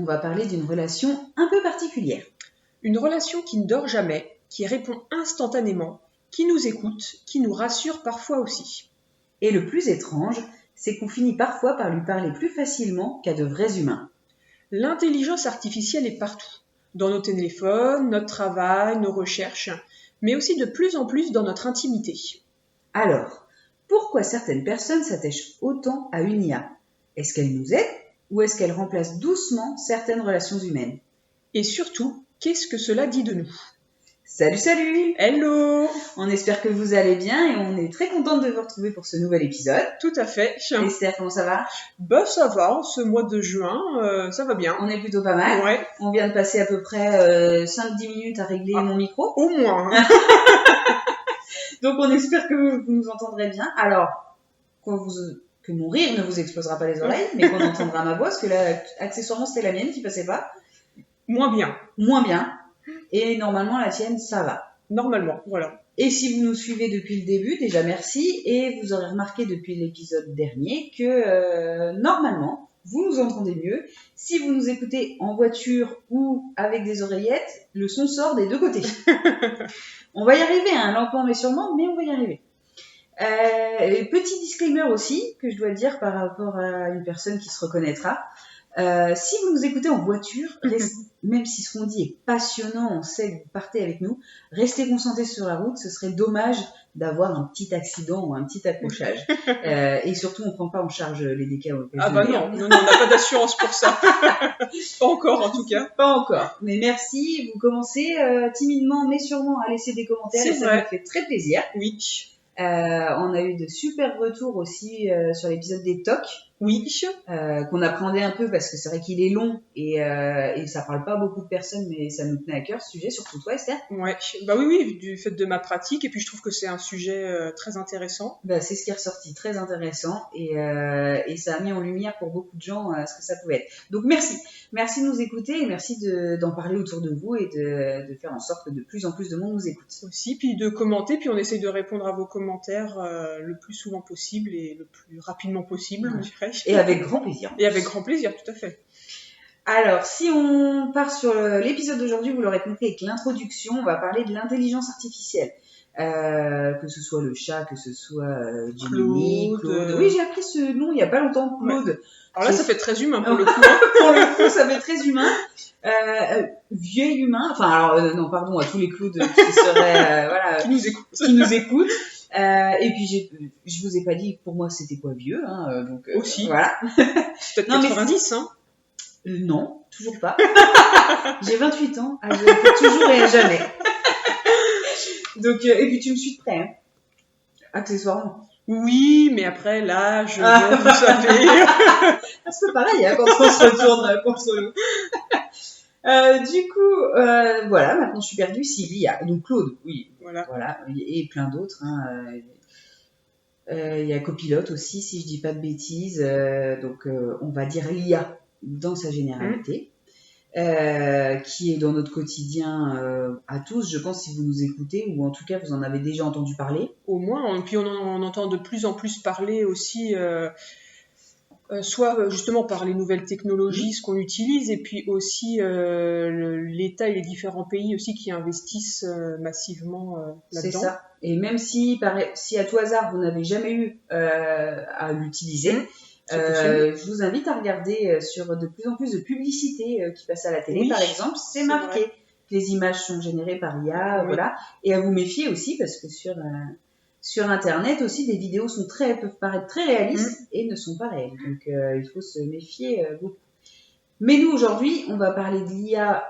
on va parler d'une relation un peu particulière. Une relation qui ne dort jamais, qui répond instantanément, qui nous écoute, qui nous rassure parfois aussi. Et le plus étrange, c'est qu'on finit parfois par lui parler plus facilement qu'à de vrais humains. L'intelligence artificielle est partout, dans nos téléphones, notre travail, nos recherches, mais aussi de plus en plus dans notre intimité. Alors, pourquoi certaines personnes s'attachent autant à une IA ? Est-ce qu'elle nous aide ou est-ce qu'elle remplace doucement certaines relations humaines ? Et surtout, qu'est-ce que cela dit de nous ? Salut ! Hello ! On espère que vous allez bien et on est très contente de vous retrouver pour ce nouvel épisode. Tout à fait. Esther, comment ça va ? Bah ça va, ce mois de juin, ça va bien. On est plutôt pas mal. Ouais. On vient de passer à peu près 5-10 minutes à régler mon micro. Au moins. Donc on espère que vous nous entendrez bien. Alors, que mon rire ne vous explosera pas les oreilles, mais qu'on entendra ma voix, parce que là, accessoirement, c'était la mienne qui passait pas. Moins bien. Et normalement, la tienne, ça va. Normalement, voilà. Et si vous nous suivez depuis le début, déjà merci. Et vous aurez remarqué depuis l'épisode dernier que normalement, vous nous entendez mieux. Si vous nous écoutez en voiture ou avec des oreillettes, le son sort des deux côtés. On va y arriver, lentement mais sûrement, mais on va y arriver. Petit disclaimer aussi, que je dois dire par rapport à une personne qui se reconnaîtra. Si vous nous écoutez en voiture, même si ce qu'on dit est passionnant, on sait que vous partez avec nous, restez concentrés sur la route, ce serait dommage d'avoir un petit accident ou un petit accrochage. Et surtout, on ne prend pas en charge les dégâts occasionnés. Ah bah non, on n'a pas d'assurance pour ça. Pas encore en tout cas. Pas encore. Mais merci, vous commencez timidement mais sûrement à laisser des commentaires. C'est ça vrai. nous fait très plaisir. Oui. On a eu de super retours aussi sur l'épisode des TOC. Oui. Qu'on appréhendait un peu parce que c'est vrai qu'il est long et ça parle pas beaucoup de personnes, mais ça nous tenait à cœur ce sujet, surtout toi Esther. Ouais, bah oui, du fait de ma pratique, et puis je trouve que c'est un sujet très intéressant. Bah, c'est ce qui est ressorti, très intéressant, et ça a mis en lumière pour beaucoup de gens ce que ça pouvait être. Donc merci de nous écouter et merci d'en parler autour de vous et de faire en sorte que de plus en plus de monde nous écoute. Aussi, puis de commenter, puis on essaye de répondre à vos commentaires le plus souvent possible et le plus rapidement possible, je dirais. Et avec grand plaisir. Et avec grand plaisir, tout à fait. Alors, si on part sur l'épisode d'aujourd'hui, vous l'aurez compris avec l'introduction, on va parler de l'intelligence artificielle. Que ce soit le chat, que ce soit Gemini, Claude. Oui, j'ai appris ce nom il y a pas longtemps, Claude. Ouais. Alors là, ça fait très humain pour le coup. Pour le coup, ça fait très humain. Vieil humain. Enfin, alors, non, pardon, à tous les Claudes qui seraient, voilà. Qui nous écoutent. Et puis, je vous ai pas dit, pour moi, c'était quoi vieux, donc, aussi. Voilà. Peut-être 90, hein. Non, toujours pas. J'ai 28 ans, je toujours et à jamais. Donc, et puis tu me suis de près, hein. Accessoirement. Oui, mais après, l'âge, bon, vous savez. C'est pareil, quand on se retourne contre nous. Du coup, voilà, maintenant je suis perdue. Sylvia, donc Claude, oui. Voilà. Et plein d'autres, il y a Copilote aussi, si je dis pas de bêtises. Donc, on va dire l'IA dans sa généralité. Qui est dans notre quotidien à tous, je pense, si vous nous écoutez, ou en tout cas vous en avez déjà entendu parler. Au moins, puis on entend de plus en plus parler aussi, soit justement par les nouvelles technologies, ce qu'on utilise, et puis aussi l'État et les différents pays aussi qui investissent massivement là-dedans. C'est ça. Et même si à tout hasard vous n'avez jamais eu à l'utiliser, je vous invite à regarder sur de plus en plus de publicités qui passent à la télé, par exemple, c'est marqué que les images sont générées par l'IA, voilà, et à vous méfier aussi parce que sur Internet aussi, des vidéos peuvent paraître très réalistes et ne sont pas réelles, donc il faut se méfier beaucoup. Mais nous aujourd'hui, on va parler de l'IA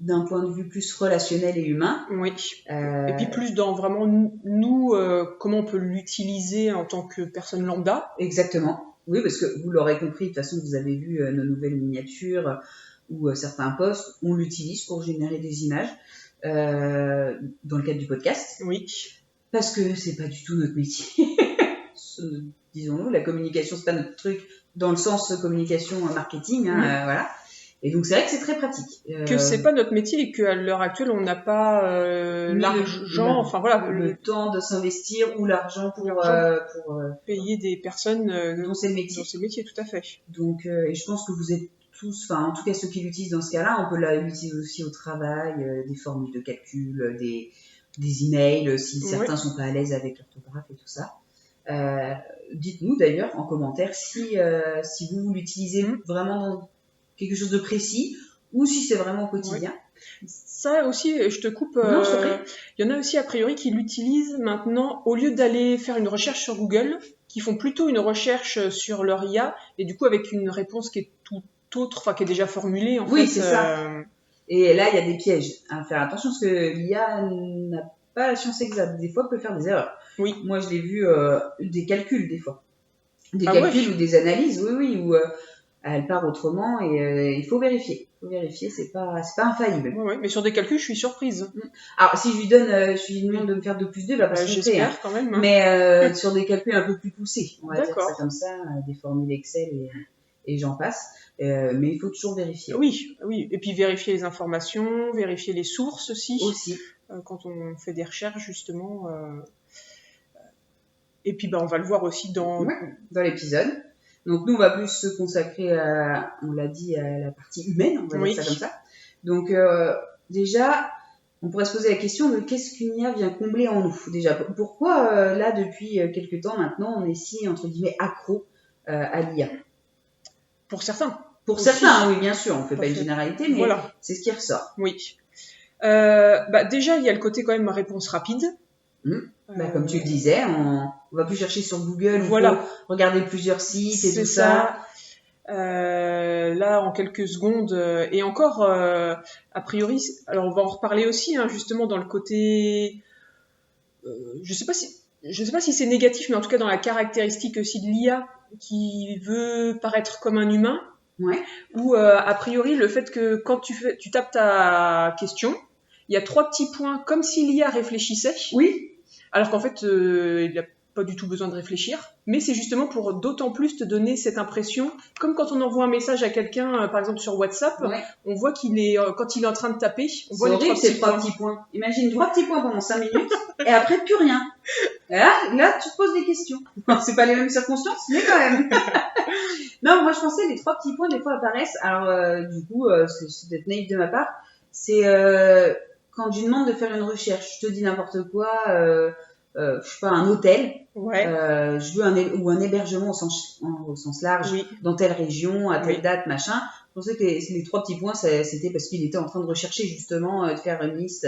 d'un point de vue plus relationnel et humain. Oui. Et puis plus dans vraiment nous, comment on peut l'utiliser en tant que personne lambda. Exactement. Oui, parce que vous l'aurez compris, de toute façon, vous avez vu nos nouvelles miniatures ou certains posts, on l'utilise pour générer des images dans le cadre du podcast. Oui. Parce que c'est pas du tout notre métier. Disons-nous, la communication, c'est pas notre truc dans le sens communication marketing, voilà. Et donc c'est vrai que c'est très pratique. Que c'est pas notre métier et qu'à l'heure actuelle on n'a pas l'argent, enfin voilà, le temps de s'investir ou l'argent pour payer des personnes dont c'est le métier. Dans ce métier, tout à fait. Donc et je pense que vous êtes tous, enfin en tout cas ceux qui l'utilisent dans ce cas-là, on peut l'utiliser aussi au travail, des formules de calcul, des emails, si certains sont pas à l'aise avec l'orthographe et tout ça. Dites-nous d'ailleurs en commentaire si vous l'utilisez vraiment dans quelque chose de précis ou si c'est vraiment au quotidien. Ça aussi, je te coupe. Non, je t'en prie. Il y en a aussi a priori qui l'utilisent maintenant au lieu d'aller faire une recherche sur Google, qui font plutôt une recherche sur leur IA et du coup avec une réponse qui est tout autre, enfin qui est déjà formulée en fait. Oui, c'est ça. Et là, il y a des pièges à faire attention parce que l'IA n'a pas la science exacte. Des fois, elle peut faire des erreurs. Oui. Moi, je l'ai vu des calculs des fois. Des calculs ou des analyses, oui, où elle part autrement et il faut vérifier. Il faut vérifier, c'est pas infaillible. Oui, mais sur des calculs, je suis surprise. Alors, si je lui demande de me faire 2 plus 2, il va pas se tromper. J'espère quand même. Mais sur des calculs un peu plus poussés, on va dire ça comme ça, des formules Excel et j'en passe. Mais il faut toujours vérifier. Oui. Et puis vérifier les informations, vérifier les sources aussi. Quand on fait des recherches, justement. Et puis, on va le voir aussi dans l'épisode. Donc, nous, on va plus se consacrer on l'a dit, à la partie humaine, on va dire ça comme ça. Donc, déjà, on pourrait se poser la question de qu'est-ce qu'une IA vient combler en nous. Déjà, pourquoi, là, depuis quelques temps maintenant, on est si, entre guillemets, accro à l'IA? Pour certains. Pour certains, oui, bien sûr, on ne fait pas une généralité, mais c'est ce qui ressort. Oui. Déjà, il y a le côté quand même réponse rapide. Comme tu le disais, on va plus chercher sur Google, pour regarder plusieurs sites et tout ça. Là, en quelques secondes, et encore, a priori, alors on va en reparler aussi, justement dans le côté, je sais pas si c'est négatif, mais en tout cas dans la caractéristique aussi de l'IA qui veut paraître comme un humain. Ou a priori le fait que quand tu tapes ta question, il y a 3 petits points comme si l'IA réfléchissait. Oui. Alors qu'en fait, il n'a pas du tout besoin de réfléchir, mais c'est justement pour d'autant plus te donner cette impression, comme quand on envoie un message à quelqu'un, par exemple sur WhatsApp, on voit qu'il est, quand il est en train de taper, on voit les 3 petits points. Imagine 3 petits points pendant 5 minutes, et après plus rien. Et là, tu te poses des questions. C'est pas les mêmes circonstances, mais quand même. Non, moi je pensais les 3 petits points des fois apparaissent. Alors du coup, c'est peut-être naïf de ma part. C'est quand je demande de faire une recherche, je te dis n'importe quoi. Je sais pas, un hôtel. Je veux un hébergement au sens large dans telle région, à telle date, machin. Je pensais que les 3 petits points, c'était parce qu'il était en train de rechercher justement de faire une liste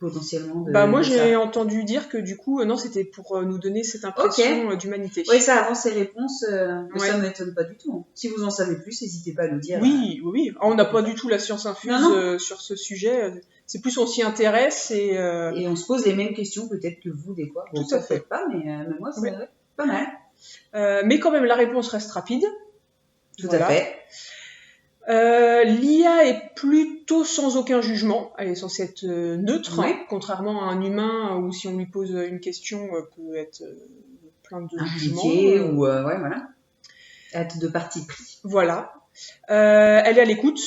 potentiellement moi j'ai entendu dire que du coup non, c'était pour nous donner cette impression d'humanité. Oui, ça avant ces réponses, ça m'étonne pas du tout. Si vous en savez plus, n'hésitez pas à nous dire. Oui. On n'a pas du tout la science infuse sur ce sujet. C'est plus on s'y intéresse et on se pose les mêmes questions peut-être que vous des fois. Tout à fait. Pas, mais moi c'est pas mal. Mais quand même la réponse reste rapide. Tout à fait. L'IA est plutôt sans aucun jugement. Elle est censée être neutre, contrairement à un humain où si on lui pose une question, peut être plein de impliqué ou voilà. Être de parti pris. Voilà. Elle est à l'écoute.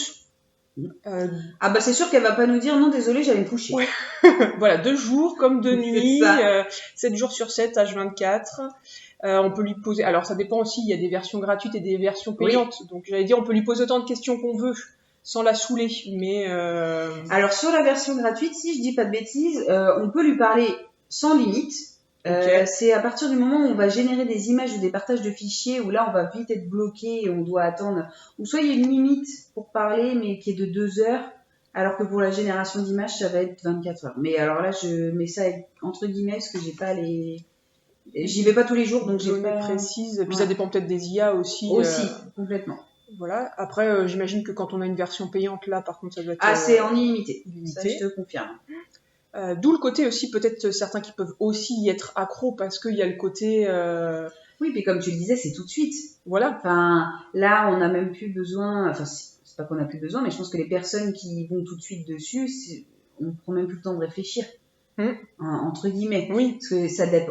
C'est sûr qu'elle va pas nous dire non, désolé, j'allais me coucher. Voilà, 2 jours comme 2 nuits, 7 jours sur 7, H24. On peut lui poser, alors ça dépend aussi, il y a des versions gratuites et des versions payantes, donc j'allais dire on peut lui poser autant de questions qu'on veut sans la saouler, mais alors sur la version gratuite, si je dis pas de bêtises, on peut lui parler sans limite. C'est à partir du moment où on va générer des images ou des partages de fichiers où là on va vite être bloqué et on doit attendre, ou soit il y a une limite pour parler mais qui est de 2 heures, alors que pour la génération d'images ça va être 24 heures. Mais alors là je mets ça entre guillemets parce que j'ai pas j'y vais pas tous les jours, donc j'ai pas précise. Puis ça dépend peut-être des IA aussi. Complètement. Voilà. Après, j'imagine que quand on a une version payante, là, par contre, ça doit être. C'est en illimité. Ça, je te confirme. D'où le côté aussi, peut-être certains qui peuvent aussi y être accros parce qu'il y a le côté. Oui, puis comme tu le disais, c'est tout de suite. Voilà. Enfin, là, on n'a même plus besoin. Enfin, c'est pas qu'on n'a plus besoin, mais je pense que les personnes qui vont tout de suite dessus, on prend même plus le temps de réfléchir. Entre guillemets. Oui. Parce que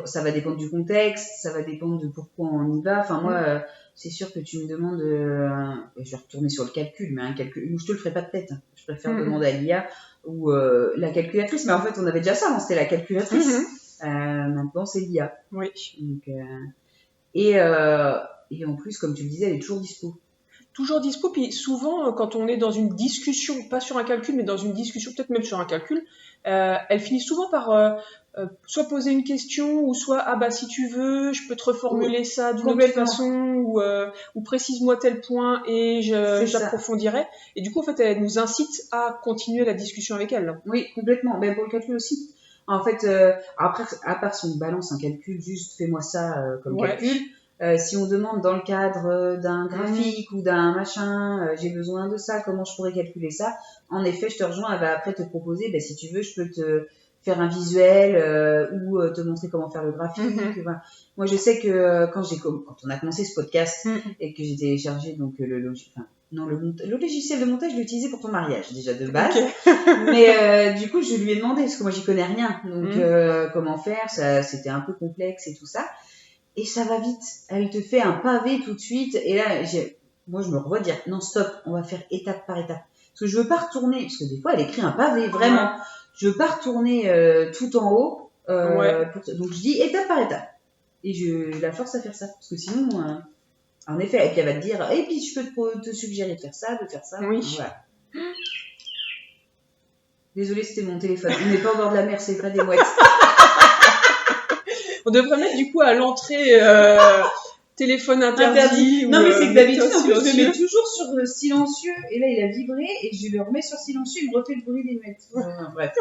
ça va dépendre du contexte, ça va dépendre de pourquoi on y va. Enfin, moi, c'est sûr que tu me demandes, je vais retourner sur le calcul, mais un calcul, je te le ferai pas de tête. Je préfère demander à l'IA ou la calculatrice. Mais en fait, on avait déjà ça, c'était la calculatrice. Maintenant, c'est l'IA. Oui. Donc, et en plus, comme tu le disais, elle est toujours dispo. toujours dispo. Puis souvent, quand on est dans une discussion, pas sur un calcul, mais dans une discussion, peut-être même sur un calcul, elle finit souvent par soit poser une question, ou soit ah bah si tu veux, je peux te reformuler ça d'une autre Complètement. façon, ou précise-moi tel point et C'est ça. j'approfondirai. Et du coup, en fait, elle nous incite à continuer la discussion avec elle. Oui, complètement. Ben, pour le calcul aussi. En fait, après, à part si on balance un calcul, juste fais-moi ça comme Ouais. calcul. Si on demande dans le cadre d'un graphique ou d'un machin, j'ai besoin de ça, comment je pourrais calculer ça? En effet, je te rejoins, elle va après te proposer, ben, si tu veux, je peux te faire un visuel ou te montrer comment faire le graphique. Voilà. Moi, je sais que quand on a commencé ce podcast et que j'ai téléchargé donc le logiciel de montage, je l'ai utilisé pour ton mariage déjà de base. Ok. Mais du coup, je lui ai demandé parce que moi j'y connais rien, donc comment faire, ça c'était un peu complexe et tout ça. Et ça va vite. Elle te fait un pavé tout de suite. Et là, moi je me revois dire non stop, on va faire étape par étape. Parce que je veux pas retourner, parce que des fois elle écrit un pavé vraiment. Ouais. Je veux pas retourner tout en haut. Ouais. Donc je dis étape par étape. Et je la force à faire ça, parce que sinon. En effet, et puis elle va te dire, et puis je peux te suggérer de faire ça, de faire ça. Oui. Voilà. Désolée, c'était mon téléphone. On n'est pas au bord de la mer, c'est pas des mouettes. On devrait mettre du coup à l'entrée téléphone interdit. Non, mais c'est que d'habitude, en plus, je le silencieux. mets toujours sur silencieux. Et là, il a vibré et je le remets sur silencieux. Il me refait le bruit des mouettes. Bref.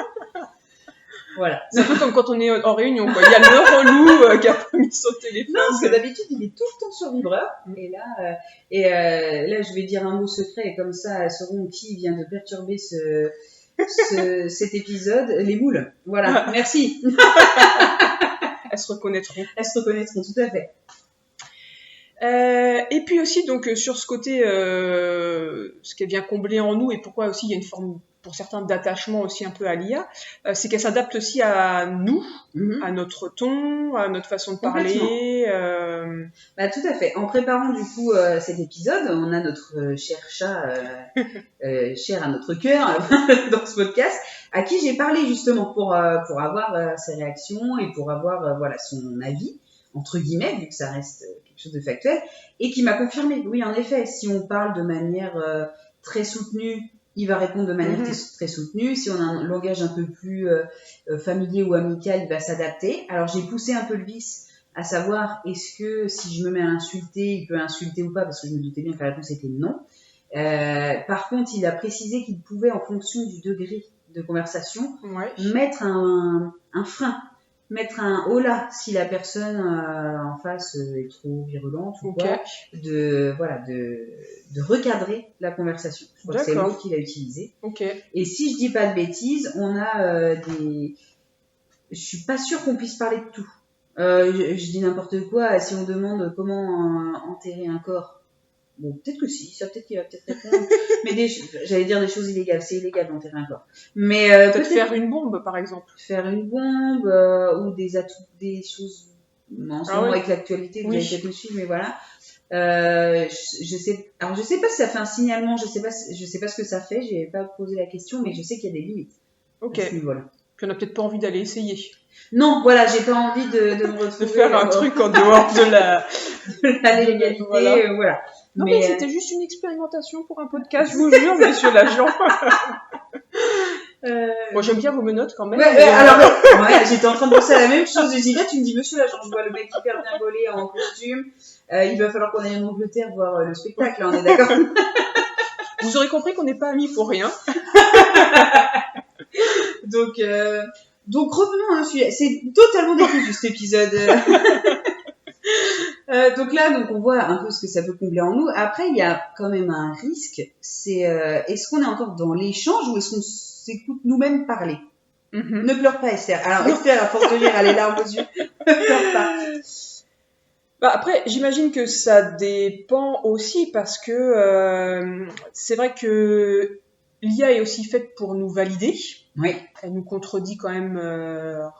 Voilà. C'est un peu comme quand on est en réunion, quoi. Il y a le relou qui a pas mis son téléphone. Non, parce que d'habitude, il est tout le temps sur vibreur. Et là, je vais dire un mot secret et comme ça, elles sauront qui vient de perturber cet épisode. Les moules. Voilà. Merci. Elles se reconnaîtront. Elles se reconnaîtront, tout à fait. Et puis aussi, donc, sur ce côté, ce qu'elle vient combler en nous et pourquoi aussi il y a une forme, pour certains, d'attachement aussi un peu à l'IA, c'est qu'elle s'adapte aussi à nous, à notre ton, à notre façon de parler. Bah, tout à fait. En préparant du coup cet épisode, on a notre cher chat, cher à notre cœur dans ce podcast, à qui j'ai parlé justement pour avoir ses réactions et pour avoir voilà son avis entre guillemets, vu que ça reste quelque chose de factuel, et qui m'a confirmé. Oui, en effet, si on parle de manière très soutenue, il va répondre de manière très soutenue. Si on a un langage un peu plus familier ou amical, il va s'adapter. Alors j'ai poussé un peu le vice, à savoir est-ce que si je me mets à insulter, il peut insulter ou pas, parce que je me doutais bien que la réponse était non. Par contre, il a précisé qu'il pouvait, en fonction du degré de conversation, mettre un frein, mettre un holà si la personne en face est trop virulente ou quoi, de recadrer la conversation. Je crois que c'est le mot qu'il a utilisé. Et si je dis pas de bêtises, on a je suis pas sûre qu'on puisse parler de tout. Je dis n'importe quoi. Si on demande comment enterrer un corps, bon, peut-être que si, ça peut-être qu'il va peut-être répondre. Mais j'allais dire des choses illégales. C'est illégal d'enterrer un corps. Mais peut-être faire une bombe, par exemple. Faire une bombe ou des choses en ce moment avec l'actualité. Vous allez peut-être me suivre, mais voilà. Je sais pas si ça fait un signalement. Je sais pas ce que ça fait. J'ai pas posé la question, mais je sais qu'il y a des limites. Ok. Voilà. Puis on n'a peut-être pas envie d'aller essayer. Non, voilà, j'ai pas envie de me retrouver. De faire un truc en dehors de la légalité, voilà. Non, mais c'était juste une expérimentation pour un podcast, je vous jure, monsieur l'agent. Moi, j'aime bien vos menottes quand même. J'étais en train de penser à la même chose. J'ai dit, là, tu me dis, monsieur l'agent, je vois le mec hyper bien gaulé en costume. Il va falloir qu'on aille en Angleterre voir le spectacle, là, on est d'accord. Vous aurez compris qu'on n'est pas amis pour rien. Donc revenons à un sujet. C'est totalement décousu cet épisode. Donc là, on voit un peu ce que ça peut combler en nous. Après, il y a quand même un risque. C'est est-ce qu'on est encore dans l'échange ou est-ce qu'on s'écoute nous-mêmes parler? Ne pleure pas, Esther. Alors Esther, à force de lire, elle a les larmes aux yeux. Ne pleure pas. Bah après, j'imagine que ça dépend aussi parce que c'est vrai que l'IA est aussi faite pour nous valider. Oui. Elle nous contredit quand même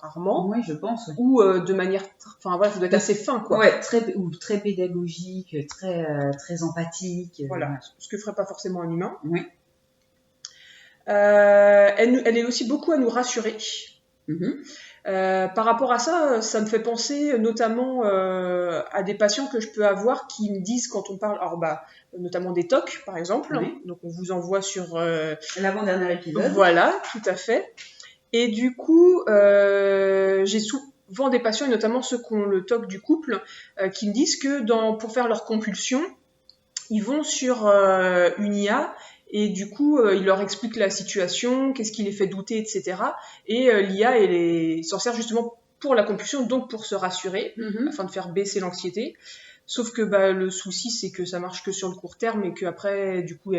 rarement. Oui, je pense. Oui. Ou de manière, enfin voilà, ça doit être assez fin, quoi. Ouais, très pédagogique, très empathique. Voilà, ce que ferait pas forcément un humain. Oui. Elle est aussi beaucoup à nous rassurer. Mhm. Par rapport à ça, ça me fait penser notamment à des patients que je peux avoir qui me disent quand on parle, alors notamment des TOC par exemple, Oui. donc on vous envoie sur L'avant-dernier épisode. voilà, tout à fait. Et du coup, j'ai souvent des patients, et notamment ceux qui ont le TOC du couple, qui me disent que pour faire leur compulsion, ils vont sur une IA et du coup, il leur explique la situation, qu'est-ce qui les fait douter, etc. Et l'IA, elle s'en sert justement pour la compulsion, donc pour se rassurer, afin de faire baisser l'anxiété. Sauf que le souci, c'est que ça marche que sur le court terme et qu'après, du coup,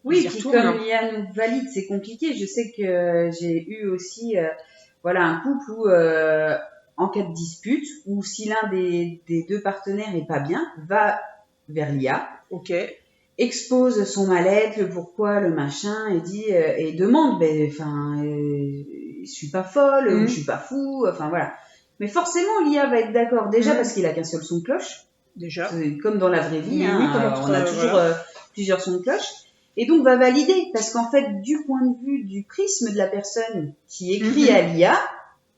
Oui, ils y puis retournent. comme l'IA nous valide, c'est compliqué. Je sais que j'ai eu aussi un couple où, en cas de dispute, ou si l'un des deux partenaires est pas bien, va vers l'IA, Ok. expose son mal-être, le pourquoi, le machin, et dit et demande, je suis pas folle, ou je suis pas fou, enfin voilà. Mais forcément, l'IA va être d'accord déjà parce qu'il a qu'un seul son de cloche. Déjà. C'est comme dans la vraie vie, Oui, comme on a toujours plusieurs sons de cloche. Et donc va valider, parce qu'en fait, du point de vue du prisme de la personne qui écrit à l'IA,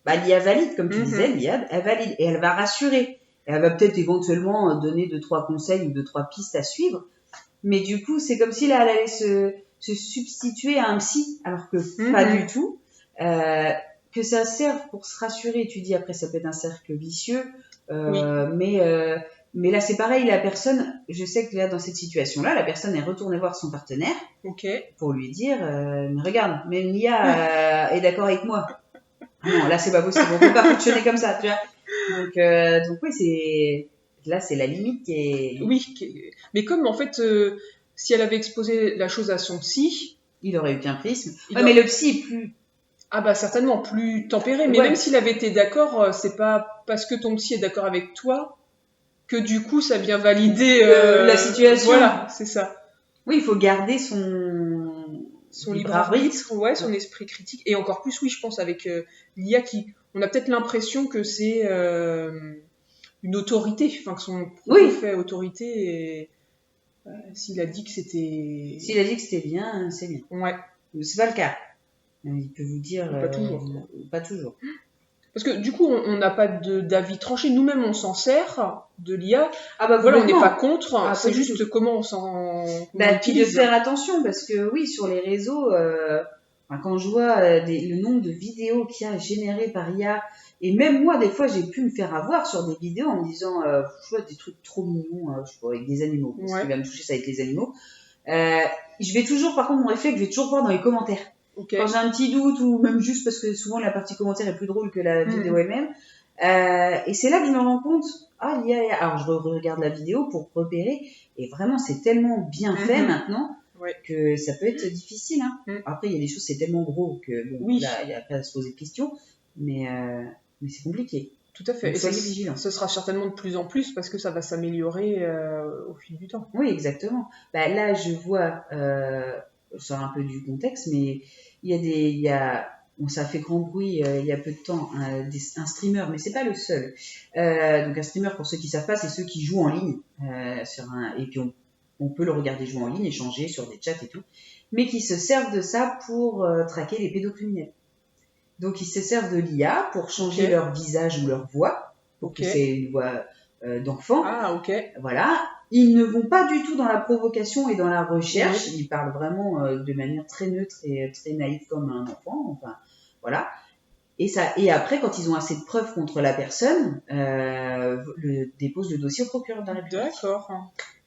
l'IA valide, comme tu disais, l'IA, elle valide, et elle va rassurer. Et elle va peut-être éventuellement donner 2-3 conseils ou 2-3 pistes à suivre. Mais du coup, c'est comme si là, elle allait se substituer à un psy, alors que pas du tout. Que ça serve pour se rassurer, tu dis, après ça peut être un cercle vicieux, Oui. mais là c'est pareil, la personne, je sais que là dans cette situation-là, la personne est retournée voir son partenaire pour lui dire, mais regarde, même l'IA est d'accord avec moi. Ah non, là c'est pas possible, on peut pas fonctionner comme ça, tu vois. Donc oui, c'est la limite qui est... Oui, mais comme en fait, si elle avait exposé la chose à son psy... Il aurait eu qu'un prisme. Mais le psy est plus... Ah certainement, plus tempéré. Mais même s'il avait été d'accord, c'est pas parce que ton psy est d'accord avec toi que du coup ça vient valider la situation. Voilà, c'est ça. Oui, il faut garder son libre arbitre, ouais, son esprit critique. Et encore plus, oui, je pense, avec l'IA on a peut-être l'impression que c'est une autorité, enfin que son propos fait autorité. Et s'il a dit que c'était... S'il a dit que c'était bien, c'est bien. Ouais. C'est pas le cas. Il peut vous dire... Pas toujours. Pas toujours. Parce que du coup, on n'a pas d'avis tranché. Nous-mêmes, on s'en sert de l'IA. Voilà, on n'est pas contre. C'est juste comment on s'en puis de faire attention, parce que oui, sur les réseaux, quand je vois le nombre de vidéos qu'il y a générées par IA, et même moi, des fois, j'ai pu me faire avoir sur des vidéos en me disant, je vois des trucs trop mignons, je sais pas, avec des animaux. Ce qui va me toucher, ça va être les animaux. Je vais toujours, par contre, mon réflexe, je vais toujours voir dans les commentaires. Quand j'ai un petit doute, ou même juste parce que souvent la partie commentaire est plus drôle que la vidéo elle-même. Et c'est là que je me rends compte, alors je regarde la vidéo pour repérer, et vraiment c'est tellement bien fait maintenant que ça peut être difficile. Après il y a des choses, c'est tellement gros que là il n'y a pas à se poser de questions, mais c'est compliqué. Tout à fait. Donc, soyez vigilants. Ce sera certainement de plus en plus parce que ça va s'améliorer au fil du temps. Oui, exactement. Là je vois, je sors un peu du contexte, mais ça a fait grand bruit il y a peu de temps, un streamer, mais c'est pas le seul. Donc un streamer, pour ceux qui savent pas, c'est ceux qui jouent en ligne et puis on peut le regarder jouer en ligne, échanger sur des chats et tout, mais qui se servent de ça pour traquer les pédocriminels. Donc ils se servent de l'IA pour changer leur visage ou leur voix, pour que c'est une voix d'enfant. Ah ok. Voilà. Ils ne vont pas du tout dans la provocation et dans la recherche. Ils parlent vraiment de manière très neutre et très naïve comme un enfant. Enfin, voilà. Et après, quand ils ont assez de preuves contre la personne, déposent le dossier au procureur de la République. D'accord.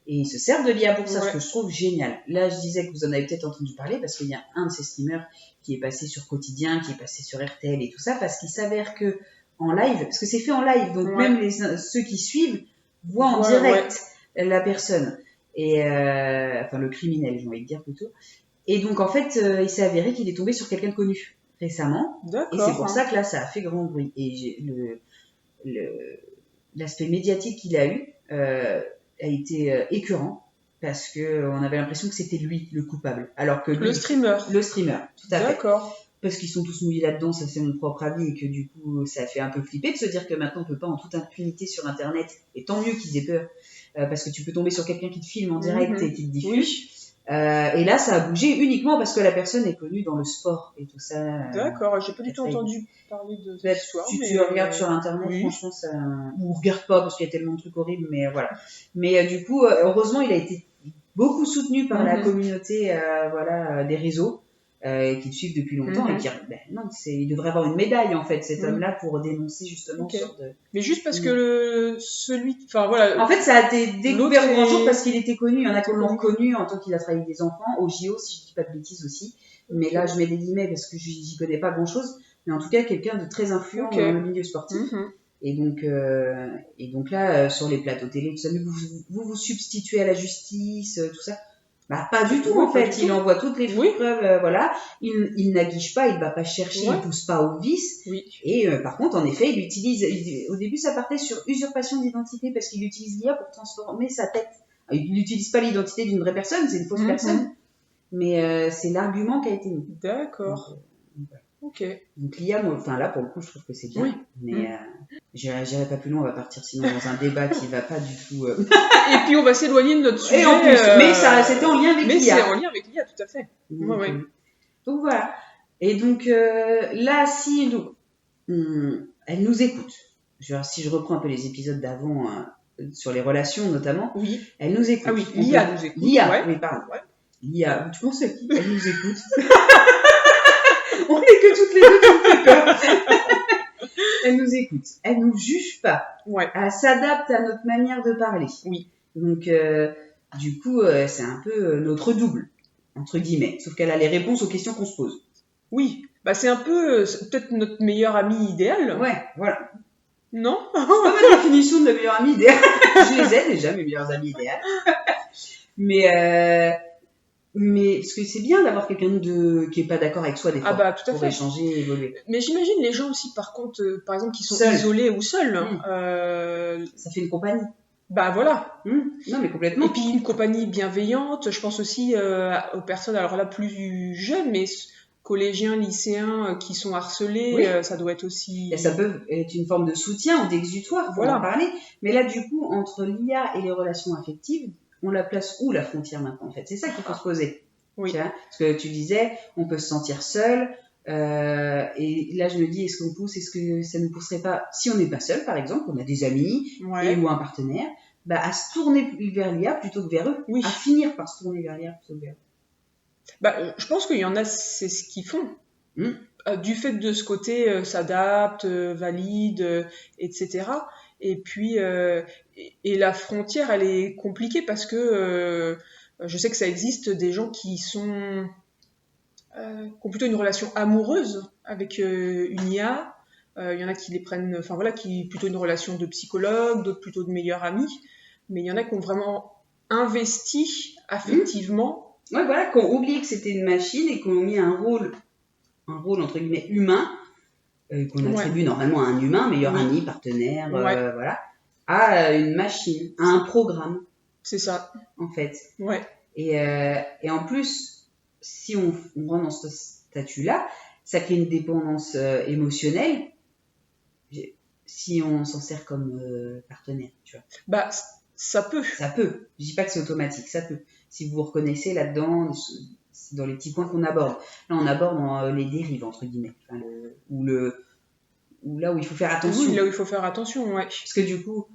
Et ils se servent de l'IA pour ça, ce que je trouve génial. Là, je disais que vous en avez peut-être entendu parler parce qu'il y a un de ces streamers qui est passé sur Quotidien, qui est passé sur RTL et tout ça, parce qu'il s'avère que en live, parce que c'est fait en live, donc même ceux qui suivent voient en direct la personne, et le criminel, j'ai envie de dire plutôt. Et donc en fait, il s'est avéré qu'il est tombé sur quelqu'un de connu récemment, et c'est pour ça que là, ça a fait grand bruit. Et l'aspect médiatique qu'il a eu a été écœurant, parce que on avait l'impression que c'était lui le coupable, alors que lui, le streamer, tout à fait. D'accord. Parce qu'ils sont tous mouillés là-dedans, ça c'est mon propre avis, et que du coup ça fait un peu flipper de se dire que maintenant on peut pas en toute impunité sur internet, et tant mieux qu'ils aient peur, parce que tu peux tomber sur quelqu'un qui te filme en direct et qui te diffuse. Et là, ça a bougé uniquement parce que la personne est connue dans le sport et tout ça. D'accord, j'ai pas du tout ça y est. entendu parler de Bah, cette histoire. si mais, tu regardes sur internet, oui. franchement, ça. Ou regarde pas parce qu'il y a tellement de trucs horribles, mais voilà. Mais du coup, heureusement, il a été beaucoup soutenu par la communauté des réseaux qui le suivent depuis longtemps et qui non, il devrait avoir une médaille en fait cet homme-là pour dénoncer justement ce genre de. Mais juste parce que enfin voilà. En fait, ça a été découvert au grand jour est- parce qu'il était connu. Il y en a qui l'ont reconnu en tant qu'il a travaillé avec des enfants au JO, si je dis pas de bêtises aussi. Mais là, je mets des guillemets parce que j'y connais pas grand-chose. Mais en tout cas, quelqu'un de très influent dans le milieu sportif. Et donc là, sur les plateaux télé, tout ça, vous substituez à la justice, tout ça. Bah, pas du tout, en fait. Il envoie toutes les preuves, voilà. Il n'aguiche pas, il va pas chercher, il pousse pas au vice. Oui. Et par contre, en effet, au début, ça partait sur usurpation d'identité parce qu'il utilise l'IA pour transformer sa tête. Il n'utilise pas l'identité d'une vraie personne, c'est une fausse personne. Mais c'est l'argument qui a été mis. D'accord. Ok. Donc l'IA, là, pour le coup, je trouve que c'est bien. Oui. Mais j'irai pas plus loin, on va partir sinon dans un débat qui va pas du tout. Et puis on va s'éloigner de notre sujet. Et en plus, mais c'était en lien avec l'IA. Mais c'est en lien avec l'IA, tout à fait. Donc voilà. Et donc là, si elle nous écoute. Si je reprends un peu les épisodes d'avant sur les relations notamment, elle nous écoute. Ah oui, l'IA nous écoute. L'IA, oui, pardon. L'IA, tu penses à qui elle nous écoute? On est que toutes les deux qui me fait peur. Elle nous écoute. Elle nous juge pas. Elle s'adapte à notre manière de parler. Oui. Donc, du coup, c'est un peu notre double, entre guillemets. Sauf qu'elle a les réponses aux questions qu'on se pose. Oui. Bah, c'est un peu, peut-être notre meilleur ami idéal. Ouais, voilà. Non? C'est pas ma définition de la meilleure amie idéale. Je les ai déjà, mes meilleures amies idéales. Mais parce que c'est bien d'avoir quelqu'un qui est pas d'accord avec soi des fois tout à pour fait. échanger et évoluer. Mais j'imagine les gens aussi par contre par exemple qui sont isolés ou seuls. Ça fait une compagnie. Bah voilà. Non mais complètement. Et puis une compagnie bienveillante. Je pense aussi aux personnes alors là plus jeunes mais collégiens, lycéens qui sont harcelés. Ça doit être aussi. Et ça peut être une forme de soutien ou d'exutoire pour en parler. Mais là du coup entre l'IA et les relations affectives. On la place où la frontière maintenant en fait? C'est ça qu'il faut se poser. Oui. Tu vois, parce que tu disais, on peut se sentir seul. Et là je me dis, est-ce qu'on pousse? Est-ce que ça ne pousserait pas, si on n'est pas seul par exemple, on a des amis ou un partenaire, à se tourner vers l'IA plutôt que vers eux, à finir par se tourner vers l'IA plutôt que vers eux. Je pense qu'il y en a, c'est ce qu'ils font. Du fait de ce côté s'adapte, valide, etc. Et puis, et la frontière, elle est compliquée parce que je sais que ça existe des gens qui ont plutôt une relation amoureuse avec une IA. Il y en a qui les prennent, qui plutôt une relation de psychologue, d'autres plutôt de meilleurs amis. Mais il y en a qui ont vraiment investi affectivement. Ouais, voilà, qui ont oublié que c'était une machine et qui ont mis un rôle entre guillemets humain. Qu'on attribue normalement à un humain, meilleur ami, partenaire, à une machine, à un programme. C'est ça. En fait. Ouais. Et en plus, si on rentre dans ce statut-là, ça crée une dépendance émotionnelle si on s'en sert comme partenaire, tu vois. Ça peut. Ça peut. Je dis pas que c'est automatique, ça peut. Si vous vous reconnaissez là-dedans, dans les petits points qu'on aborde. Là, on aborde les dérives, entre guillemets. Ou là où il faut faire attention. Oui, là où il faut faire attention, ouais. Parce que du coup,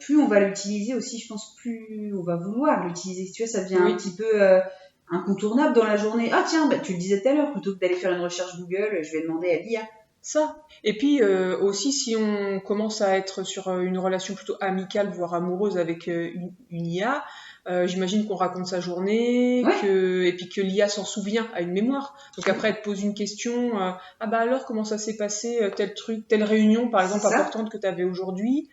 plus on va l'utiliser aussi, je pense, plus on va vouloir l'utiliser. Tu vois, ça devient un petit peu incontournable dans la journée. Ah tiens, tu le disais tout à l'heure, plutôt que d'aller faire une recherche Google, je vais demander à l'IA. Ça. Et puis aussi, si on commence à être sur une relation plutôt amicale, voire amoureuse avec une IA, j'imagine qu'on raconte sa journée, et puis que l'IA s'en souvient, a une mémoire. Donc après, elle te pose une question, alors comment ça s'est passé, tel truc, telle réunion par exemple importante que tu avais aujourd'hui,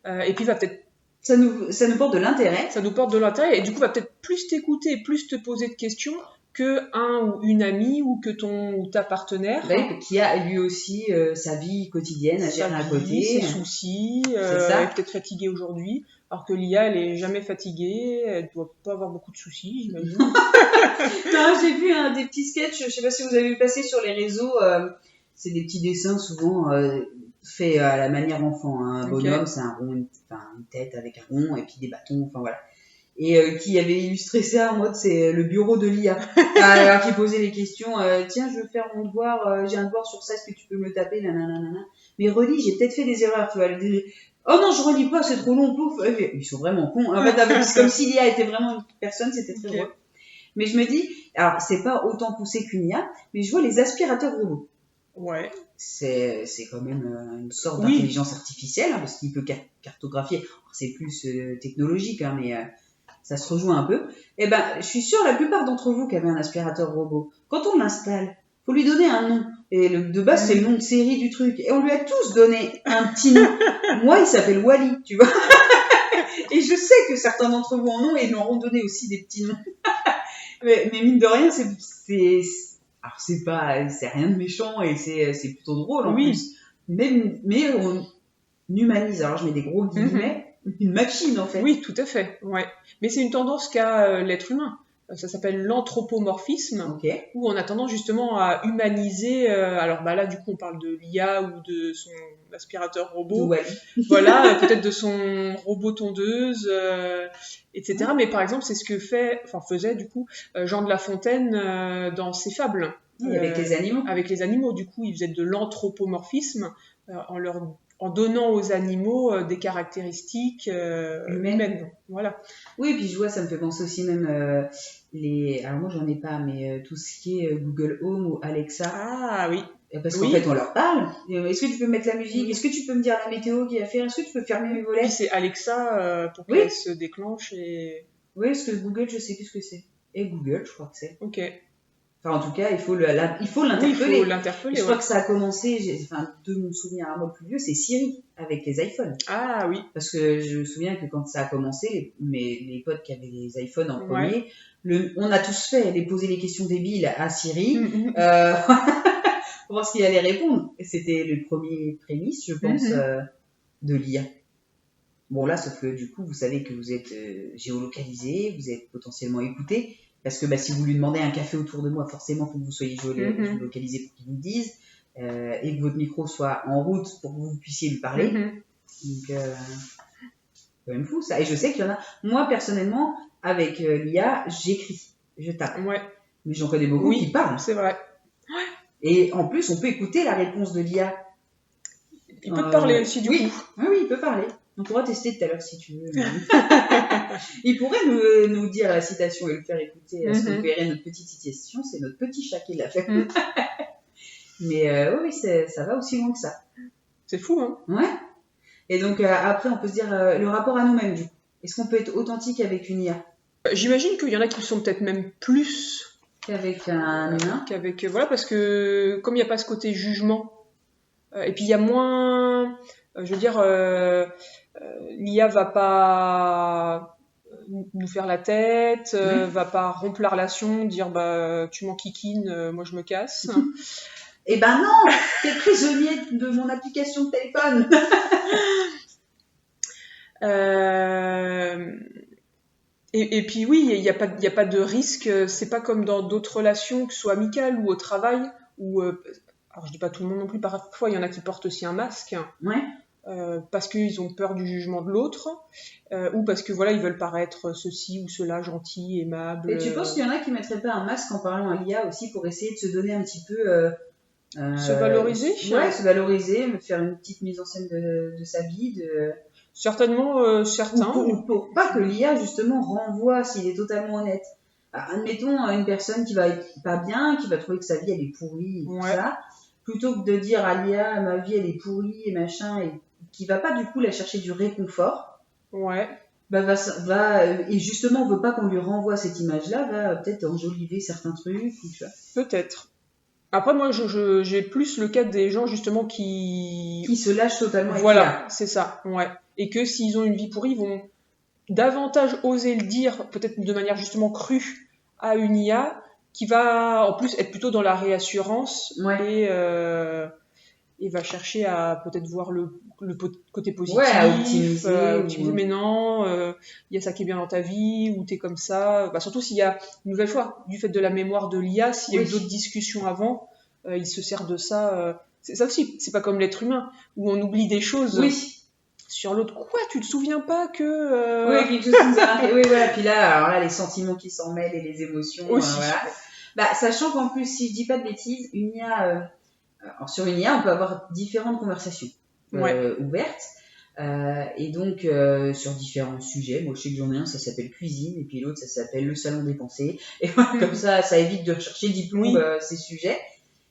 et puis va peut-être ça nous porte de l'intérêt. Ça nous porte de l'intérêt, et du coup va peut-être plus t'écouter, plus te poser de questions que un ou une amie ou que ton ou ta partenaire qui a lui aussi sa vie quotidienne à gérer à côté, ses soucis, elle est peut-être fatiguée aujourd'hui, alors que l'IA elle est jamais fatiguée, elle doit pas avoir beaucoup de soucis, j'imagine. Non, j'ai vu des petits sketchs, je sais pas si vous avez vu passer sur les réseaux, c'est des petits dessins souvent faits à la manière enfant, un bonhomme c'est un rond, une tête avec un rond et puis des bâtons, enfin voilà. et qui avait illustré ça en mode c'est le bureau de l'IA. Alors qui posait les questions, tiens, je veux faire mon devoir, j'ai un devoir sur ça, est-ce que tu peux me le taper, nanana. Mais relis, j'ai peut-être fait des erreurs, tu vois. Oh non, je relis pas, c'est trop long, pouf. Ils sont vraiment cons. En fait, c'est comme si l'IA était vraiment une personne, c'était très drôle. Mais je me dis, alors c'est pas autant poussé qu'une IA, mais je vois les aspirateurs robots. Ouais. C'est quand même une sorte d'intelligence artificielle, hein, parce qu'il peut cartographier. Alors, c'est plus technologique, hein, mais ça se rejoint un peu. Eh ben, je suis sûre, la plupart d'entre vous qui avez un aspirateur robot, quand on l'installe, faut lui donner un nom. Et de base, c'est le nom de série du truc. Et on lui a tous donné un petit nom. Moi, il s'appelle Wally, tu vois. Et je sais que certains d'entre vous en ont et ils leur ont donné aussi des petits noms. mais mine de rien, alors c'est rien de méchant et c'est plutôt drôle en plus. Mais on humanise. Alors je mets des gros guillemets, une machine en fait. Oui, tout à fait. Ouais. Mais c'est une tendance qu'a l'être humain. Ça s'appelle l'anthropomorphisme, où on a tendance justement à humaniser. Alors là, du coup, on parle de l'IA ou de son aspirateur robot. Ouais. Voilà, peut-être de son robot tondeuse, etc. Mais par exemple, c'est ce que faisait du coup Jean de La Fontaine dans ses fables. Oui, avec les animaux. Avec les animaux, du coup, il faisait de l'anthropomorphisme en donnant aux animaux des caractéristiques humaines. Voilà. Oui, puis je vois, ça me fait penser aussi même alors moi j'en ai pas, mais tout ce qui est Google Home ou Alexa. Ah oui. Parce qu'en fait on leur parle. Est-ce que tu peux mettre la musique? Est-ce que tu peux me dire la météo qu'il y a à faire? Est-ce que tu peux fermer mes volets? Puis c'est Alexa pour qu'elle se déclenche et... Oui, parce que Google, je sais plus ce que c'est. Et Google, je crois que c'est. Ok. Enfin, en tout cas, il faut l'interpeller. Oui, il faut l'interpeller. Je crois que ça a commencé, de mon souvenir à moi le plus vieux, c'est Siri avec les iPhones. Ah oui. Parce que je me souviens que quand ça a commencé, les potes qui avaient les iPhones en premier, on a tous fait, poser les questions débiles à Siri, pour voir ce qu'il allait répondre. Et c'était le premier prémisse, je pense, de l'IA. Bon là, sauf que du coup, vous savez que vous êtes géolocalisé, vous êtes potentiellement écouté. Parce que si vous lui demandez un café autour de moi, forcément, il faut que vous soyez géolocalisé pour qu'il vous le dise, et que votre micro soit en route pour que vous puissiez lui parler. Donc, c'est quand même fou ça. Et je sais qu'il y en a. Moi, personnellement, avec l'IA, j'écris, je tape. Ouais. Mais j'en connais beaucoup qui parlent. C'est vrai. Ouais. Et en plus, on peut écouter la réponse de l'IA. Il peut parler aussi, du coup. Oui, il peut parler. On pourra tester tout à l'heure si tu veux. Il pourrait nous dire la citation et le faire écouter. Est-ce qu'on verrait notre petite citation? C'est notre petit chat qui l'a fait. Mais oui, ça va aussi loin que ça. C'est fou, hein? Ouais. Et donc après, on peut se dire le rapport à nous-mêmes, du coup. Est-ce qu'on peut être authentique avec une IA? J'imagine qu'il y en a qui sont peut-être même plus qu'avec un humain. Voilà, parce que comme il n'y a pas ce côté jugement, et puis il y a moins, je veux dire, l'IA va pas nous faire la tête, va pas rompre la relation, dire tu m'enquiquines, moi je me casse. Eh ben non, t'es prisonnier de mon application de téléphone. Et puis oui, il y a pas de risque. C'est pas comme dans d'autres relations, que ce soit amicales ou au travail, où alors je dis pas tout le monde non plus. Parfois il y en a qui portent aussi un masque. Ouais. Parce qu'ils ont peur du jugement de l'autre, ou parce que voilà, ils veulent paraître ceci ou cela, gentil, aimable. Et tu penses qu'il y en a qui mettraient pas un masque en parlant à l'IA aussi pour essayer de se donner un petit peu se valoriser? Ouais, se valoriser, faire une petite mise en scène de sa vie, certainement certains. Pour pas que l'IA justement renvoie s'il est totalement honnête. Admettons une personne qui va être pas bien, qui va trouver que sa vie elle est pourrie et tout ça, plutôt que de dire à l'IA ma vie elle est pourrie et machin, et qui va pas du coup la chercher du réconfort. Ouais. Et justement on veut pas qu'on lui renvoie cette image-là, va peut-être enjoliver certains trucs ou ça. Peut-être. Après, moi, j'ai plus le cas des gens, justement, qui se lâchent totalement. Voilà, c'est ça, ouais. Et que s'ils ont une vie pourrie, ils vont davantage oser le dire, peut-être de manière justement crue, à une IA, qui va, en plus, être plutôt dans la réassurance et va chercher à peut-être voir le côté positif. Ouais, à optimiser. Mais non, il y a ça qui est bien dans ta vie, ou t'es comme ça. Surtout s'il y a, une nouvelle fois, du fait de la mémoire de l'IA, s'il y a eu d'autres discussions avant, il se sert de ça. C'est ça aussi, c'est pas comme l'être humain, où on oublie des choses. Oui. sur l'autre. Quoi, tu te souviens pas que... Oui, quelque chose qui nous a marqué. Oui, voilà. Puis là, alors là, les sentiments qui s'en mêlent et les émotions. Aussi. Voilà. Bah, sachant qu'en plus, si je dis pas de bêtises, une IA, alors sur une IA, on peut avoir différentes conversations ouvertes. Et donc, sur différents sujets. Moi, je sais que j'en ai un, ça s'appelle cuisine, et puis l'autre, ça s'appelle le salon des pensées. Et voilà, comme ça évite de rechercher diplôme ces sujets.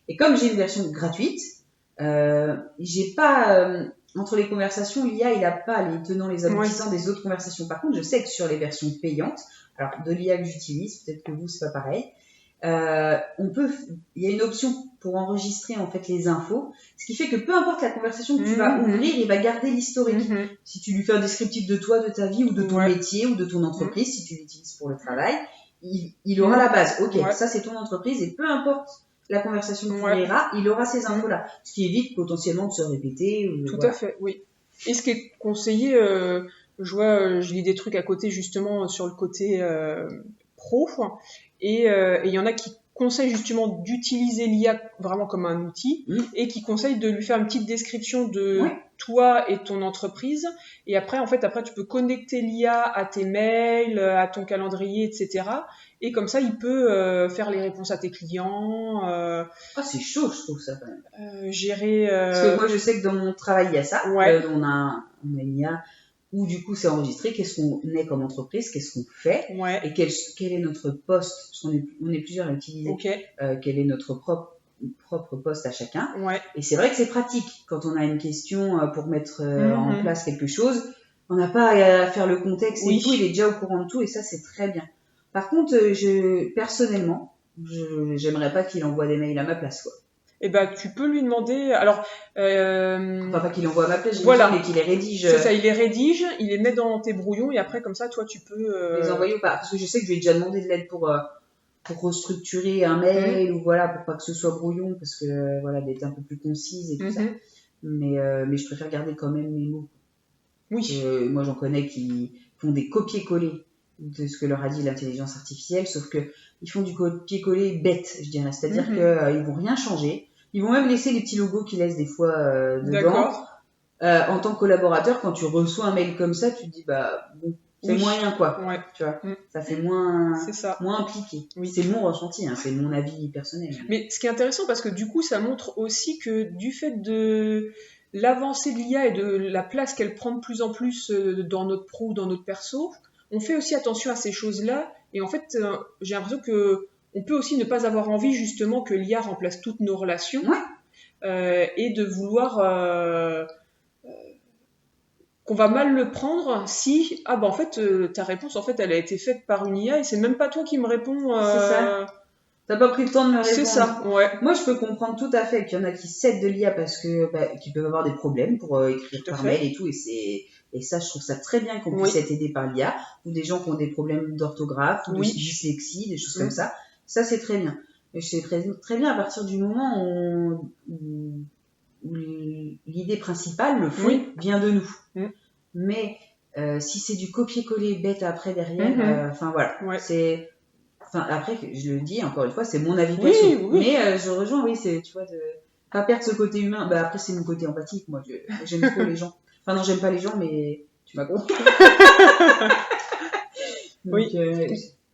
Et comme j'ai une version gratuite, j'ai pas... entre les conversations, l'IA, il n'a pas les tenants, les aboutissants des autres conversations. Par contre, je sais que sur les versions payantes, alors de l'IA que j'utilise, peut-être que vous, c'est pas pareil, il y a une option pour enregistrer en fait les infos, ce qui fait que peu importe la conversation que tu vas ouvrir, il va garder l'historique. Si tu lui fais un descriptif de toi, de ta vie ou de ton métier ou de ton entreprise, si tu l'utilises pour le travail, il aura la base. Ok, ça c'est ton entreprise et peu importe la conversation que tu verras, il aura ces infos-là, ce qui évite potentiellement de se répéter. Tout à fait, oui. Et ce qui est conseillé, je lis des trucs à côté justement sur le côté pro, et il y en a qui conseillent justement d'utiliser l'IA vraiment comme un outil et qui conseillent de lui faire une petite description de toi et ton entreprise. Et après, en fait, tu peux connecter l'IA à tes mails, à ton calendrier, etc. Et comme ça, il peut faire les réponses à tes clients. C'est chaud, je trouve ça quand même. Gérer. Parce que moi, je sais que dans mon travail, il y a ça. On a une IA où du coup, c'est enregistré. Qu'est-ce qu'on est comme entreprise, qu'est-ce qu'on fait, et quel est notre poste. Parce qu'on est plusieurs à utiliser. Quel est notre propre poste à chacun. Et c'est vrai que c'est pratique quand on a une question pour mettre en place quelque chose. On n'a pas à faire le contexte et tout. Il est déjà au courant de tout et ça, c'est très bien. Par contre, personnellement, j'aimerais pas qu'il envoie des mails à ma place, quoi. Eh ben, tu peux lui demander. Alors, enfin, pas qu'il envoie à ma place, mais qu'il les rédige. C'est ça, il les rédige, il les met dans tes brouillons et après, comme ça, toi, tu peux les envoyer ou pas. Parce que je sais que je lui ai déjà demandé de l'aide pour restructurer un mail ou voilà, pour pas que ce soit brouillon, parce que voilà, d'être un peu plus concise et tout ça. Mais je préfère garder quand même mes mots. Oui. Moi, j'en connais qui font des copier-coller de ce que leur a dit l'intelligence artificielle, sauf que ils font du copier-coller bête, je dirais. C'est-à-dire qu'ils vont rien changer. Ils vont même laisser les petits logos qu'ils laissent des fois dedans. En tant que collaborateur, quand tu reçois un mail comme ça, tu te dis bon, c'est moyen quoi. Tu vois, ça fait moins impliqué. C'est mon ressenti, c'est mon avis personnel. Mais ce qui est intéressant, parce que du coup, ça montre aussi que du fait de l'avancée de l'IA et de la place qu'elle prend de plus en plus dans notre pro ou dans notre perso, on fait aussi attention à ces choses-là. Et en fait, j'ai l'impression que on peut aussi ne pas avoir envie justement que l'IA remplace toutes nos relations et de vouloir qu'on va mal le prendre si en fait ta réponse en fait elle a été faite par une IA et c'est même pas toi qui me réponds. C'est ça. T'as pas pris le temps de me répondre. C'est ça, Moi, je peux comprendre tout à fait qu'il y en a qui cèdent de l'IA parce que qu'ils peuvent avoir des problèmes pour écrire par mail et tout, et ça, je trouve ça très bien qu'on puisse être aidé par l'IA, ou des gens qui ont des problèmes d'orthographe, ou de dyslexie, des choses comme ça. Ça, c'est très bien. Et c'est très bien à partir du moment où l'idée principale, le fond, vient de nous. Mais si c'est du copier-coller bête après derrière, voilà, c'est... Enfin, après, je le dis encore une fois, c'est mon avis perso. Mais je rejoins, tu vois, de pas perdre ce côté humain. Après, c'est mon côté empathique, moi. J'aime trop les gens. Enfin, non, j'aime pas les gens, mais tu m'as compris. Donc,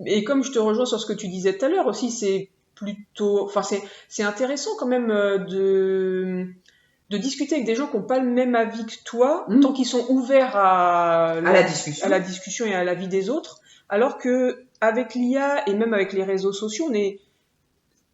Et comme je te rejoins sur ce que tu disais tout à l'heure aussi, c'est plutôt... Enfin, c'est intéressant quand même de discuter avec des gens qui n'ont pas le même avis que toi, tant qu'ils sont ouverts à la discussion et à l'avis des autres. Alors que avec l'IA et même avec les réseaux sociaux,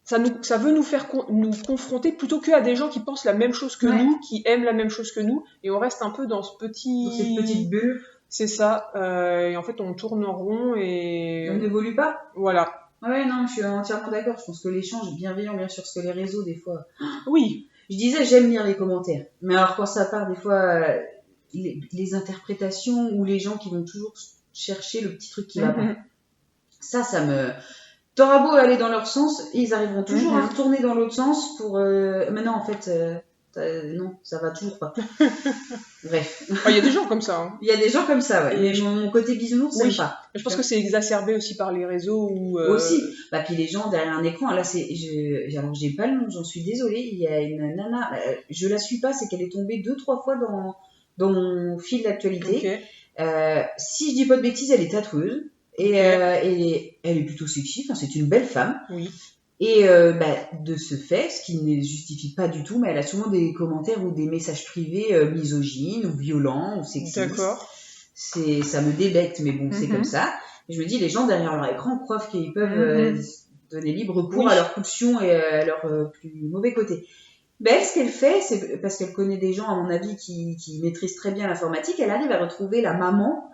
ça veut nous faire nous confronter plutôt qu'à des gens qui pensent la même chose que nous, qui aiment la même chose que nous, et on reste un peu dans cette petite bulle. C'est ça. Et en fait, on tourne en rond et on n'évolue pas. Voilà. Ouais, non, je suis entièrement d'accord. Je pense que l'échange est bienveillant, bien sûr, parce que les réseaux, des fois. Oui. Je disais, j'aime lire les commentaires, mais alors quand ça part, des fois, les interprétations ou les gens qui vont toujours chercher le petit truc qui va pas. Ça me... T'auras beau aller dans leur sens, ils arriveront toujours à retourner dans l'autre sens pour... Mais non, en fait, non, ça va toujours pas. Bref. Il y a des gens comme ça. Il y a des gens comme ça, ouais. Mais mon côté bisounours, j'aime pas. Je pense que c'est exacerbé aussi par les réseaux ou... Aussi. Puis les gens derrière un écran, là, alors j'ai pas le nom, j'en suis désolée. Il y a une nana, je la suis pas, c'est qu'elle est tombée 2-3 fois dans mon fil d'actualité. Ok. Si je dis pas de bêtises, elle est tatoueuse. Et elle est plutôt sexy, enfin, c'est une belle femme. Oui. Et de ce fait, ce qui ne justifie pas du tout, mais elle a souvent des commentaires ou des messages privés misogynes ou violents ou sexistes. D'accord. Ça me débecte, mais bon, c'est comme ça. Et je me dis, les gens derrière leur écran croient qu'ils peuvent donner libre cours à leurs pulsions et à leur plus mauvais côté. Ben, ce qu'elle fait, c'est parce qu'elle connaît des gens, à mon avis, qui maîtrisent très bien l'informatique, elle arrive à retrouver la maman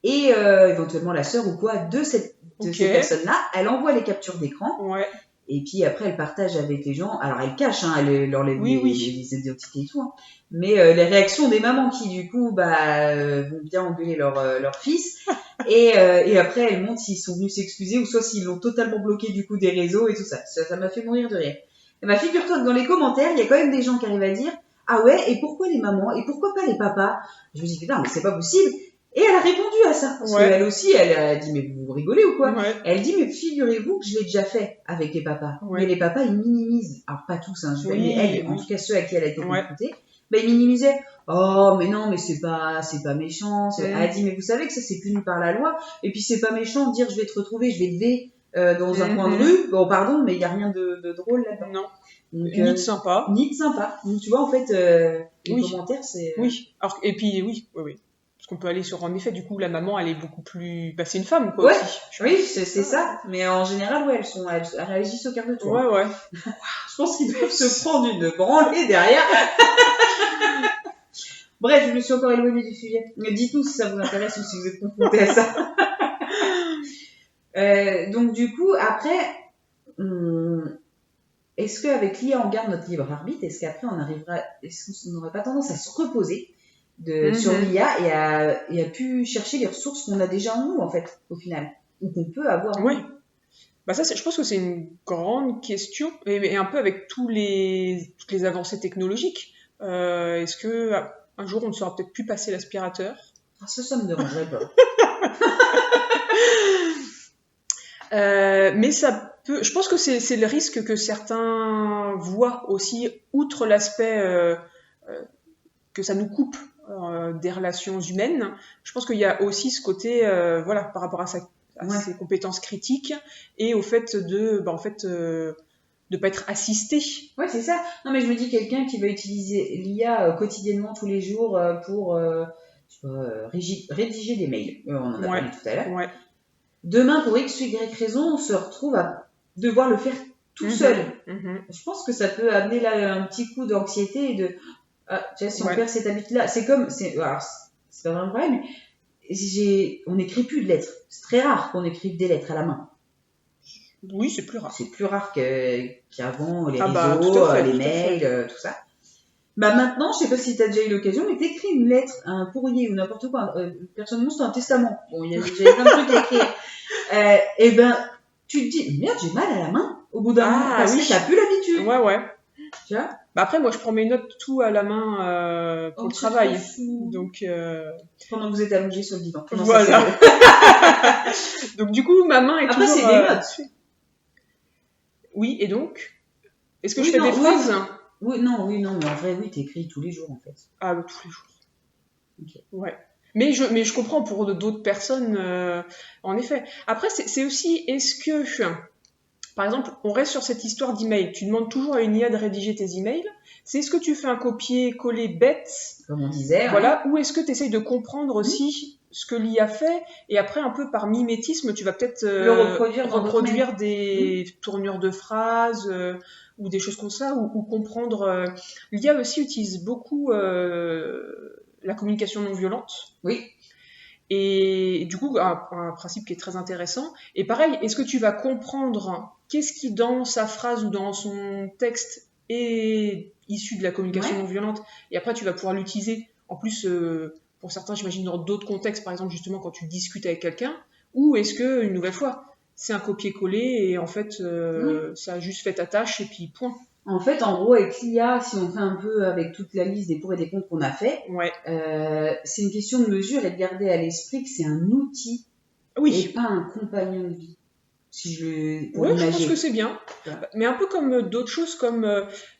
et éventuellement la sœur ou quoi de ces personnes-là. Elle envoie les captures d'écran. Ouais. Et puis après, elle partage avec les gens. Alors, elle cache, elle enlève les identités et tout. Hein. Mais les réactions des mamans qui, du coup, vont bien engueuler leur fils. Et après, elles montrent s'ils sont venus s'excuser ou soit s'ils l'ont totalement bloqué du coup des réseaux et tout ça. Ça m'a fait mourir de rire. Et figure-toi que dans les commentaires, il y a quand même des gens qui arrivent à dire « Ah ouais, et pourquoi les mamans? Et pourquoi pas les papas ?» Je me dis « Putain, mais c'est pas possible !» Et elle a répondu à ça. Parce qu'elle aussi, elle a dit « Mais vous rigolez ou quoi ?» Elle dit « Mais figurez-vous que je l'ai déjà fait avec les papas. » Mais les papas, ils minimisent. Alors, pas tous, hein, mais elle, en tout cas ceux à qui elle a été confrontée, ils minimisaient. « Oh, mais non, mais c'est pas méchant. » Elle a dit « Mais vous savez que ça, c'est puni par la loi. Et puis, c'est pas méchant de dire « Je vais te retrouver, je vais te lever dans un coin de rue. » Bon, pardon, mais il n'y a rien de drôle là-dedans. Non. Donc, ni de sympa. Ni de sympa. Donc, tu vois, en fait, les commentaires, c'est... Oui. Alors, et puis, oui. Parce qu'on peut aller sur, en effet, du coup, la maman, elle est beaucoup plus... c'est une femme, quoi, aussi. Oui, c'est ça. Mais en général, elles réagissent au quart de tour. Ouais. Je pense qu'ils doivent se prendre une branlée derrière. Bref, je me suis encore éloignée du sujet. Dites-nous si ça vous intéresse ou si vous êtes confrontés à ça. Donc, du coup, après... est-ce qu'avec l'IA, on garde notre libre arbitre? Est-ce qu'après, est-ce qu'on n'aurait pas tendance à se reposer sur l'IA et à pu chercher les ressources qu'on a déjà en nous, en fait, au final, ou qu'on peut avoir? Oui. Ça, je pense que c'est une grande question, et un peu avec toutes les avancées technologiques. Est-ce que un jour, on ne saura peut-être plus passer l'aspirateur? Ça me dérangerait pas. Mais ça peut... Je pense que c'est le risque que certains voient aussi, outre l'aspect que ça nous coupe des relations humaines. Je pense qu'il y a aussi ce côté, par rapport à ses compétences critiques et au fait de pas être assisté. Ouais, c'est ça. Non, mais je me dis, quelqu'un qui va utiliser l'IA quotidiennement tous les jours pour rédiger des mails. On en a parlé tout à l'heure. Ouais. Demain, pour X ou Y raison, on se retrouve à devoir le faire tout seul. Je pense que ça peut amener là un petit coup d'anxiété et de... si on perd cette habitude-là, alors, c'est pas vraiment vrai, mais on n'écrit plus de lettres. C'est très rare qu'on écrive des lettres à la main. Oui, c'est plus rare. C'est plus rare qu'avant, les réseaux, les mails, tout ça. Maintenant, je sais pas si tu as déjà eu l'occasion, mais t'écris une lettre, un courrier ou n'importe quoi. Personnellement, c'est un testament. Bon, j'avais plein de trucs à écrire. Tu te dis, merde, j'ai mal à la main au bout d'un moment parce que t'as plus l'habitude. Ouais. Tu vois? Après, moi, je prends mes notes tout à la main pour le travail. Donc, pendant que vous êtes allongé sur le divan. Voilà. Donc, du coup, ma main est toujours... Après, c'est des notes. Oui, et donc, est-ce que je fais des phrases? Oui, non, mais en vrai, oui, t'écris tous les jours, en fait. Ah, tous les jours. Ok. Ouais. Mais je comprends pour d'autres personnes, en effet. Après, c'est aussi, est-ce que, par exemple, on reste sur cette histoire d'email. Tu demandes toujours à une IA de rédiger tes emails. C'est est-ce que tu fais un copier-coller bête, comme on disait, voilà, ou est-ce que tu essayes de comprendre aussi ce que l'IA fait, et après, un peu par mimétisme, tu vas peut-être reproduire des tournures de phrases, ou des choses comme ça, ou comprendre... L'IA aussi utilise beaucoup la communication non violente. Oui. Et du coup, un principe qui est très intéressant. Et pareil, est-ce que tu vas comprendre qu'est-ce qui, dans sa phrase ou dans son texte, est issu de la communication non violente, et après, tu vas pouvoir l'utiliser, en plus, pour certains, j'imagine, dans d'autres contextes, par exemple, justement, quand tu discutes avec quelqu'un, ou est-ce que, une nouvelle fois, c'est un copier-coller, et en fait, ça a juste fait ta tâche, et puis point. En fait, en gros, avec l'IA, si on fait un peu avec toute la liste des pour et des contre qu'on a fait, c'est une question de mesure et de garder à l'esprit que c'est un outil et pas un compagnon de vie. pour Ouais, je imager. pense que c'est bien. Voilà. Mais un peu comme d'autres choses, comme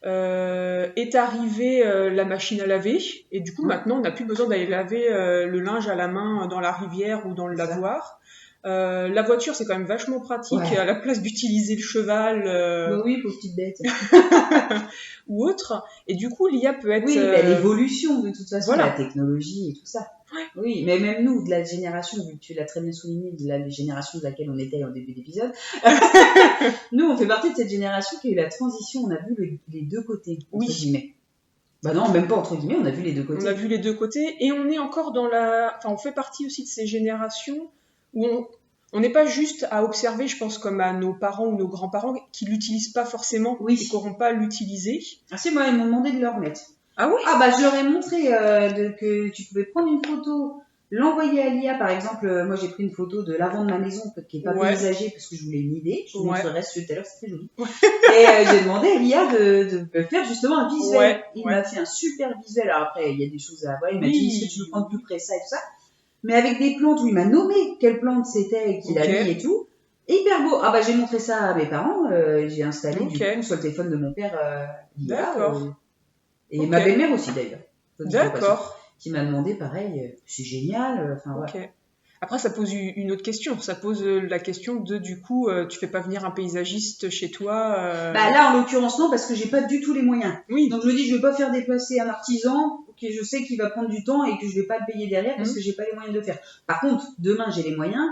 est arrivée la machine à laver, et du coup Ouais. maintenant on n'a plus besoin d'aller laver le linge à la main dans la rivière ou dans le C'est ça. lavoir. La voiture, c'est quand même vachement pratique Ouais. à la place d'utiliser le cheval Bah oui, pauvre petite bête. ou autre. Et du coup, l'IA peut être... Oui, bah, l'évolution de toute façon, voilà. la technologie et tout ça. Oui, mais même nous, de la génération, vu que tu l'as très bien souligné, de la génération de laquelle on était en début d'épisode, nous, on fait partie de cette génération qui a eu la transition, on a vu les deux côtés, entre guillemets. Bah non, même pas entre guillemets, on a vu les deux côtés. On a vu les deux côtés, et on est encore dans la... Enfin, on fait partie aussi de ces générations où on n'est pas juste à observer, je pense, comme à nos parents ou nos grands-parents qui l'utilisent pas forcément et qui n'auront pas à l'utiliser. Ah si, moi, ils m'ont demandé de le remettre. Ah oui? Ah bah, je leur ai montré que tu pouvais prendre une photo, l'envoyer à l'IA, par exemple. Moi, j'ai pris une photo de l'avant de ma maison, qui est pas paysagée, parce que je voulais une idée. Je vous montrerai tout à l'heure, c'est très joli. Et j'ai demandé à l'IA de faire justement un visuel. Il m'a fait un super visuel. Alors après, il y a des choses à voir. Il m'a dit, est-ce que tu veux prendre plus près ça et tout ça? Mais avec des plantes où il m'a nommé quelle plante c'était et qu'il a mis et tout. Hyper beau. Ah bah, j'ai montré ça à mes parents. J'ai installé du coup sur le téléphone de mon père l'IA. Et ma belle-mère aussi d'ailleurs. D'accord. Qui m'a demandé pareil, c'est génial. Voilà. Après, ça pose une autre question. Ça pose la question de, du coup, tu fais pas venir un paysagiste chez toi Bah là, en l'occurrence, non, parce que j'ai pas du tout les moyens. Oui. Donc je me dis, je vais pas faire déplacer un artisan que je sais qu'il va prendre du temps et que je vais pas le payer derrière parce que j'ai pas les moyens de le faire. Par contre, demain, j'ai les moyens.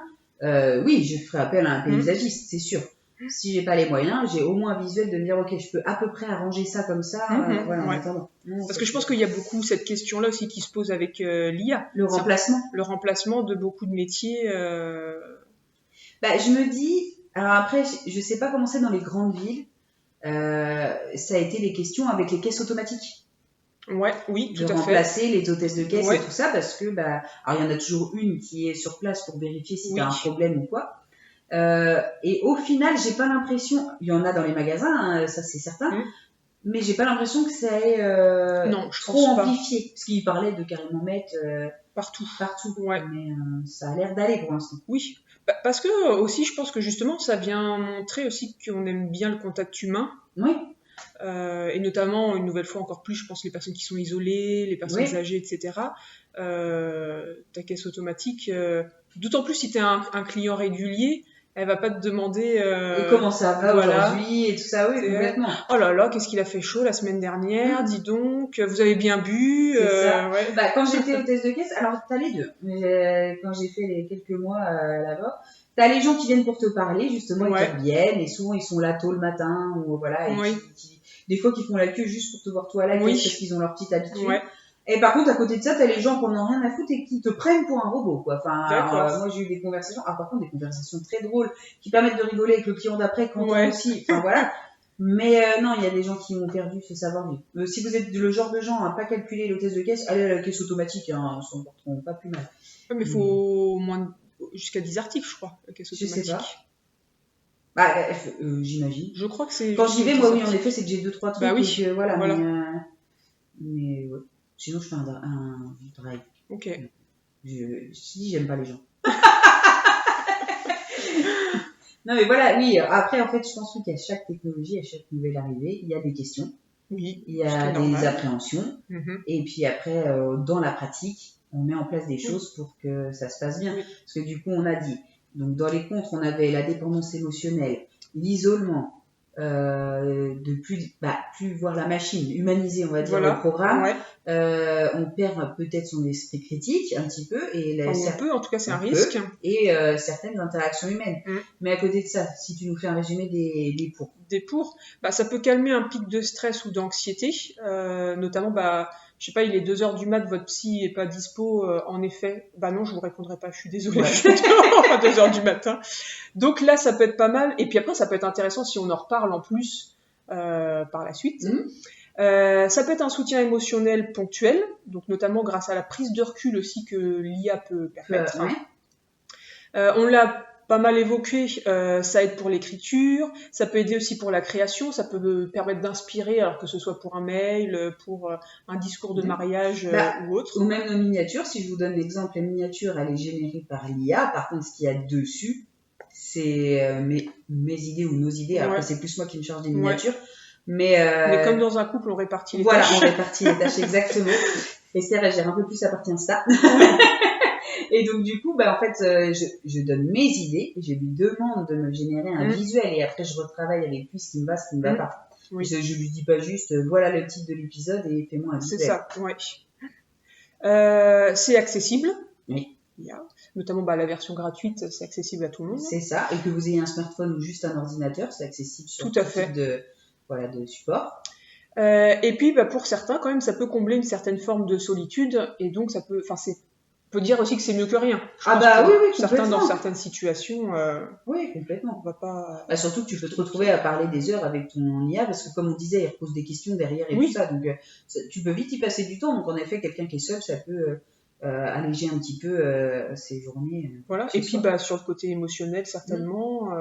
Oui, je ferai appel à un paysagiste, c'est sûr. Si j'ai pas les moyens, j'ai au moins un visuel de me dire, ok, je peux à peu près arranger ça comme ça. Voilà, en attendant. Parce que je pense qu'il y a beaucoup cette question-là aussi qui se pose avec l'IA. Le remplacement. Le remplacement de beaucoup de métiers. Bah, je me dis, alors après, je sais pas comment c'est dans les grandes villes. Ça a été les questions avec les caisses automatiques. Oui, tout à fait. De remplacer les hôtesses de caisse et tout ça, parce que, bah, alors il y en a toujours une qui est sur place pour vérifier si t'as un problème ou quoi. Et au final, j'ai pas l'impression, il y en a dans les magasins, ça c'est certain, mais j'ai pas l'impression que ça ait trop amplifié, parce qu'il parlait de carrément mettre partout. Mais ça a l'air d'aller pour l'instant. Oui, parce que aussi, je pense que justement, ça vient montrer aussi qu'on aime bien le contact humain. Oui. Et notamment, une nouvelle fois encore plus, je pense les personnes qui sont isolées, les personnes âgées, etc. Ta caisse automatique, d'autant plus si tu es un client régulier, elle va pas te demander comment ça va aujourd'hui et tout ça, oui, complètement. Oh là là, qu'est-ce qu'il a fait chaud la semaine dernière, dis donc, vous avez bien bu. Ça. Bah, quand j'étais hôtesse de caisse, alors t'as les deux. Quand j'ai fait les quelques mois là-bas, t'as les gens qui viennent pour te parler justement et qui reviennent, et souvent ils sont là tôt le matin ou voilà, et des fois qui font la queue juste pour te voir toi à la caisse parce qu'ils ont leur petite habitude. Et par contre, à côté de ça, t'as les gens qui en ont rien à foutre et qui te prennent pour un robot, quoi. Enfin, moi, j'ai eu des conversations, par contre, des conversations très drôles, qui permettent de rigoler avec le client d'après, quand aussi. Enfin, voilà. Mais non, il y a des gens qui m'ont perdu ce savoir-vivre. Si vous êtes le genre de gens à pas calculer l'hôtesse de caisse, allez à la caisse automatique, hein, ils s'en porteront pas plus mal. Ouais, mais il faut au moins jusqu'à 10 articles, je crois, la caisse automatique. Je sais pas. Bah, j'imagine. Je crois que c'est... Quand j'y vais, moi, oui, en effet, c'est que j'ai 2-3 trucs. Bah oui, et que, voilà. Mais ouais. Sinon, je fais un drive. Ok. Je dis, j'aime pas les gens. Non, mais voilà, oui. Après, en fait, je pense qu'à chaque technologie, à chaque nouvelle arrivée, il y a des questions. Oui. Il y a des appréhensions. Et puis après, dans la pratique, on met en place des choses pour que ça se passe bien. Parce que du coup, on a dit, donc dans les contres, on avait la dépendance émotionnelle, l'isolement, de plus voir la machine, humaniser, on va dire, le programme. On perd peut-être son esprit critique un petit peu, et en tout cas c'est un risque, et certaines interactions humaines. Mais à côté de ça, si tu nous fais un résumé des pour, ça peut calmer un pic de stress ou d'anxiété, notamment je sais pas, il est 2h du mat, votre psy est pas dispo, en effet, non, je vous répondrai pas, je suis désolée, je suis dehors à 2h du matin. Donc là, ça peut être pas mal, et puis après, ça peut être intéressant si on en reparle en plus par la suite. Ça peut être un soutien émotionnel ponctuel, donc notamment grâce à la prise de recul aussi que l'IA peut permettre. On l'a pas mal évoqué, ça aide pour l'écriture, ça peut aider aussi pour la création, ça peut permettre d'inspirer, alors que ce soit pour un mail, pour un discours de mariage ou autre. Ou même nos miniatures, si je vous donne l'exemple, la miniature, elle est générée par l'IA, par contre, ce qu'il y a dessus, c'est mes idées ou nos idées. Après, Ouais. c'est plus moi qui me charge des Ouais. miniatures. Mais comme dans un couple, on répartit les voilà, tâches. on répartit les tâches exactement. Esther, elle gère un peu plus la partie Insta. Et donc, du coup, en fait, je donne mes idées. Je lui demande de me générer un visuel et après, je retravaille avec lui ce qui me va, ce qui me va pas. Oui. Je lui dis pas juste, voilà le titre de l'épisode et fais-moi un visuel. C'est ça, ouais. C'est accessible. Oui. Il y a, notamment la version gratuite, c'est accessible à tout le monde. C'est ça. Et que vous ayez un smartphone ou juste un ordinateur, c'est accessible sur tout à fait. type de support. Et puis, pour certains, quand même, ça peut combler une certaine forme de solitude. Et donc, ça peut, on peut dire aussi que c'est mieux que rien. Oui, certains, dans certaines situations, oui, complètement. On va pas... surtout que tu peux te retrouver à parler des heures avec ton IA, parce que comme on disait, il repose des questions derrière et tout ça. Donc, tu peux vite y passer du temps. Donc, en effet, quelqu'un qui est seul, ça peut alléger un petit peu ses journées. Voilà. Et puis, sur le côté émotionnel, certainement...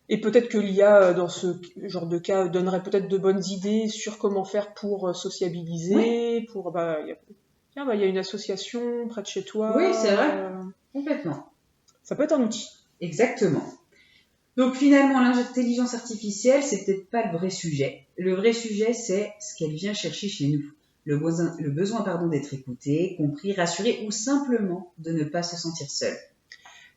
Et peut-être que l'IA, dans ce genre de cas, donnerait peut-être de bonnes idées sur comment faire pour sociabiliser, pour... il y a une association près de chez toi. Oui, c'est vrai. Complètement. Ça peut être un outil. Exactement. Donc finalement, l'intelligence artificielle, c'est peut-être pas le vrai sujet. Le vrai sujet, c'est ce qu'elle vient chercher chez nous. Le besoin d'être écouté, compris, rassuré ou simplement de ne pas se sentir seul.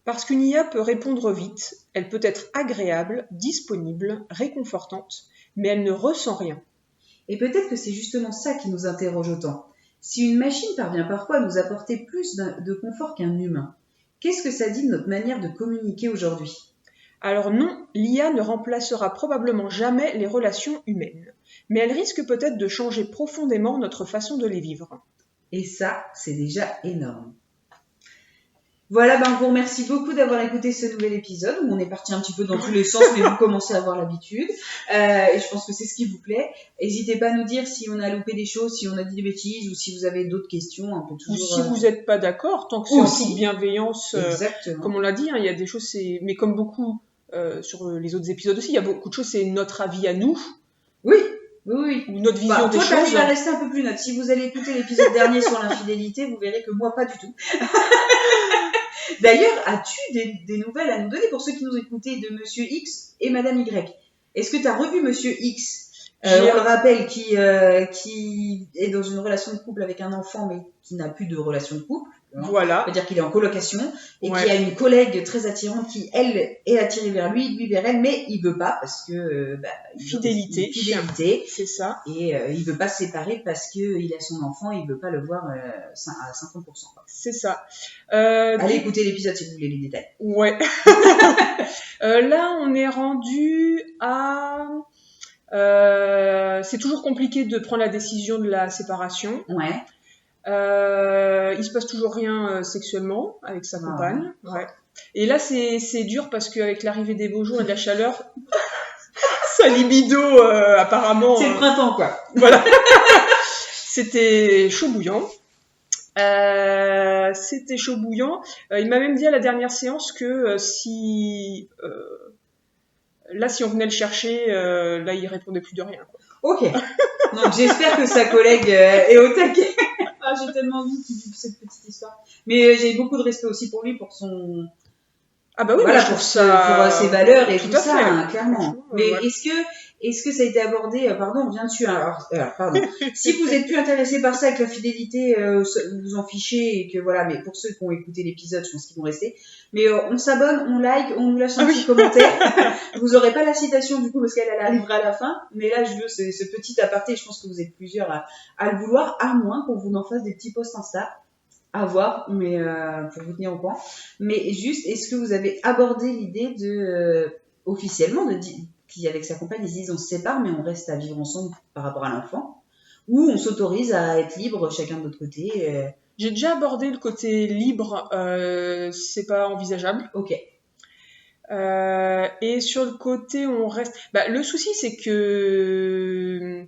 Parce qu'une IA peut répondre vite, elle peut être agréable, disponible, réconfortante, mais elle ne ressent rien. Et peut-être que c'est justement ça qui nous interroge autant. Si une machine parvient parfois à nous apporter plus de confort qu'un humain, qu'est-ce que ça dit de notre manière de communiquer aujourd'hui ? Alors non, l'IA ne remplacera probablement jamais les relations humaines, mais elle risque peut-être de changer profondément notre façon de les vivre. Et ça, c'est déjà énorme. Voilà, on vous remercie beaucoup d'avoir écouté ce nouvel épisode où on est parti un petit peu dans tous les sens, mais vous commencez à avoir l'habitude. Et je pense que c'est ce qui vous plaît. N'hésitez pas à nous dire si on a loupé des choses, si on a dit des bêtises ou si vous avez d'autres questions. Un peu toujours, ou si vous n'êtes pas d'accord, tant que c'est en toute bienveillance. Comme on l'a dit, il y a des choses, mais comme beaucoup sur les autres épisodes aussi, il y a beaucoup de choses, c'est notre avis à nous. Oui. Ou notre vision des choses. Toi, t'arrives à rester un peu plus neutre. Si vous allez écouter l'épisode dernier sur l'infidélité, vous verrez que moi, pas du tout. D'ailleurs, as-tu des nouvelles à nous donner pour ceux qui nous écoutaient de Monsieur X et Madame Y ? Est-ce que tu as revu Monsieur X on le rappelle, qui est dans une relation de couple avec un enfant, mais qui n'a plus de relation de couple. Voilà. C'est-à-dire qu'il est en colocation et qui a une collègue très attirante qui, elle, est attirée vers lui vers elle, mais il veut pas parce que fidélité, c'est ça. Et il veut pas se séparer parce que il a son enfant, il veut pas le voir à 50%. C'est ça. Allez écouter l'épisode si vous voulez les détails. Ouais. Là, on est rendu à. C'est toujours compliqué de prendre la décision de la séparation. Ouais. Il se passe toujours rien sexuellement avec sa compagne. Ouais. Et là, c'est dur parce qu'avec l'arrivée des beaux jours et de la chaleur, sa libido, apparemment. C'est le printemps, quoi. Voilà. C'était chaud bouillant. Il m'a même dit à la dernière séance que si on venait le chercher, là, il répondait plus de rien, quoi. Ok. Donc j'espère que sa collègue est au taquet. J'ai tellement envie qu'il vive cette petite histoire. Mais j'ai beaucoup de respect aussi pour lui, pour son... Ah bah oui, voilà, pour ses valeurs et tout ça, hein, clairement. Mais ouais. Est-ce que ça a été abordé, pardon, on vient dessus, pardon. Si vous êtes plus intéressé par ça, avec la fidélité, vous vous en fichez, et que voilà, mais pour ceux qui ont écouté l'épisode, je pense qu'ils vont rester. Mais on s'abonne, on like, on nous lâche un petit commentaire. Vous aurez pas la citation du coup, parce qu'elle arrivera à la fin. Mais là, je veux ce petit aparté, je pense que vous êtes plusieurs à le vouloir, à moins qu'on vous en fasse des petits posts Insta. À voir, mais pour vous tenir au courant. Mais juste, est-ce que vous avez abordé l'idée de officiellement qu'avec sa compagne, ils disent on se sépare, mais on reste à vivre ensemble par rapport à l'enfant, ou on s'autorise à être libre chacun de notre côté J'ai déjà abordé le côté libre, c'est pas envisageable. Ok. Et sur le côté on reste... le souci, c'est que...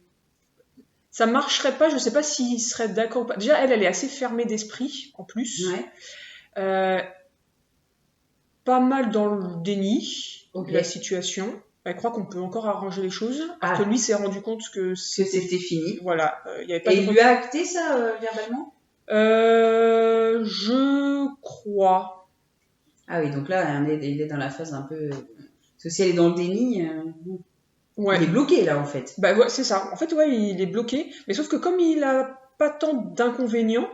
ça marcherait pas, je sais pas s'il serait d'accord ou pas. Déjà, elle est assez fermée d'esprit, en plus. Ouais. Pas mal dans le déni de la situation. Elle croit qu'on peut encore arranger les choses. Alors que lui s'est rendu compte que c'était fini. Voilà. Y avait pas il lui a acté ça verbalement Je crois. Ah oui, donc là, il est dans la phase un peu... Parce que si elle est dans le déni, Ouais. il est bloqué là en fait. Bah ouais, c'est ça. En fait, ouais, il est bloqué. Mais sauf que comme il a pas tant d'inconvénients,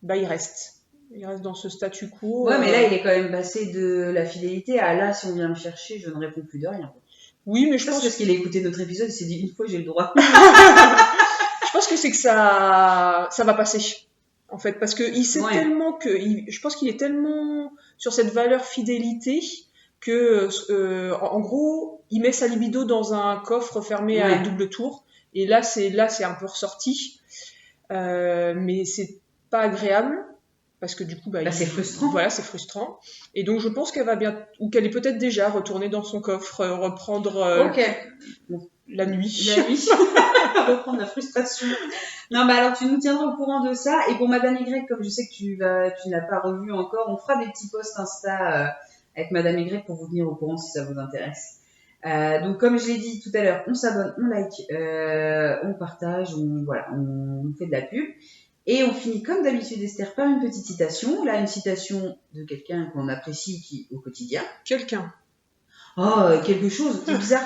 bah il reste. Il reste dans ce statu quo. Ouais, mais là, il est quand même passé de la fidélité à là, si on vient me chercher, je ne réponds plus de rien. Oui, mais je Ça, pense c'est parce qu'il a écouté notre épisode, il s'est dit une fois j'ai le droit. je pense que c'est que ça va passer. En fait, parce que il sait Ouais. tellement que je pense qu'il est tellement sur cette valeur fidélité que en gros, il met sa libido dans un coffre fermé à Ouais. double tour et là c'est un peu ressorti. Mais c'est pas agréable parce que du coup Bah, c'est frustrant. Voilà, c'est frustrant. Et donc je pense qu'elle va bien ou qu'elle est peut-être déjà retournée dans son coffre reprendre Ok. la nuit. La nuit. Reprendre la frustration. Non, bah alors tu nous tiendras au courant de ça. Et pour Madame Y, comme je sais que tu ne l'as pas revu encore, on fera des petits posts Insta avec Madame Y pour vous tenir au courant si ça vous intéresse. Donc comme je l'ai dit tout à l'heure, on s'abonne, on like, on partage, on fait de la pub. Et on finit comme d'habitude, Esther, par une petite citation. Là, une citation de quelqu'un qu'on apprécie au quotidien. Quelqu'un. Oh, quelque chose, c'est bizarre.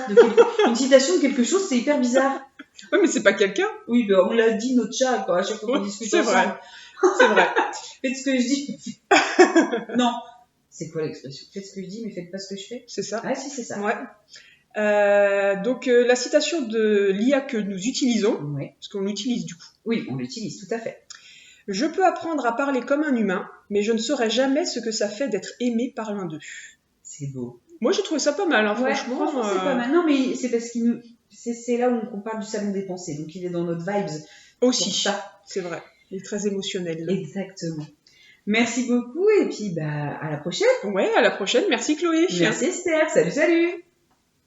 Une citation de quelque chose, c'est hyper bizarre. Ouais, mais c'est pas quelqu'un. Oui, ben, on l'a dit, notre chat, quoi, à chaque fois qu'on discute c'est ensemble. vrai. C'est vrai. Faites ce que je dis. Non. C'est quoi l'expression? Faites ce que je dis, mais faites pas ce que je fais. C'est ça. Ah, si, c'est ça. Ouais. Donc la citation de l'IA que nous utilisons, Ouais. parce qu'on l'utilise du coup. Oui, on l'utilise, tout à fait. Je peux apprendre à parler comme un humain, mais je ne saurais jamais ce que ça fait d'être aimé par l'un d'eux. C'est beau. Moi, j'ai trouvé ça pas mal, hein, Ouais, franchement. c'est pas mal. Non, mais c'est parce qu'il c'est là où on parle du salon des pensées. Donc, il est dans notre vibes. Aussi, Pour ça. c'est vrai. Il est très émotionnel. Exactement. Merci beaucoup et puis bah à la prochaine. Ouais, à la prochaine. Merci Chloé. Merci Esther. Salut, salut.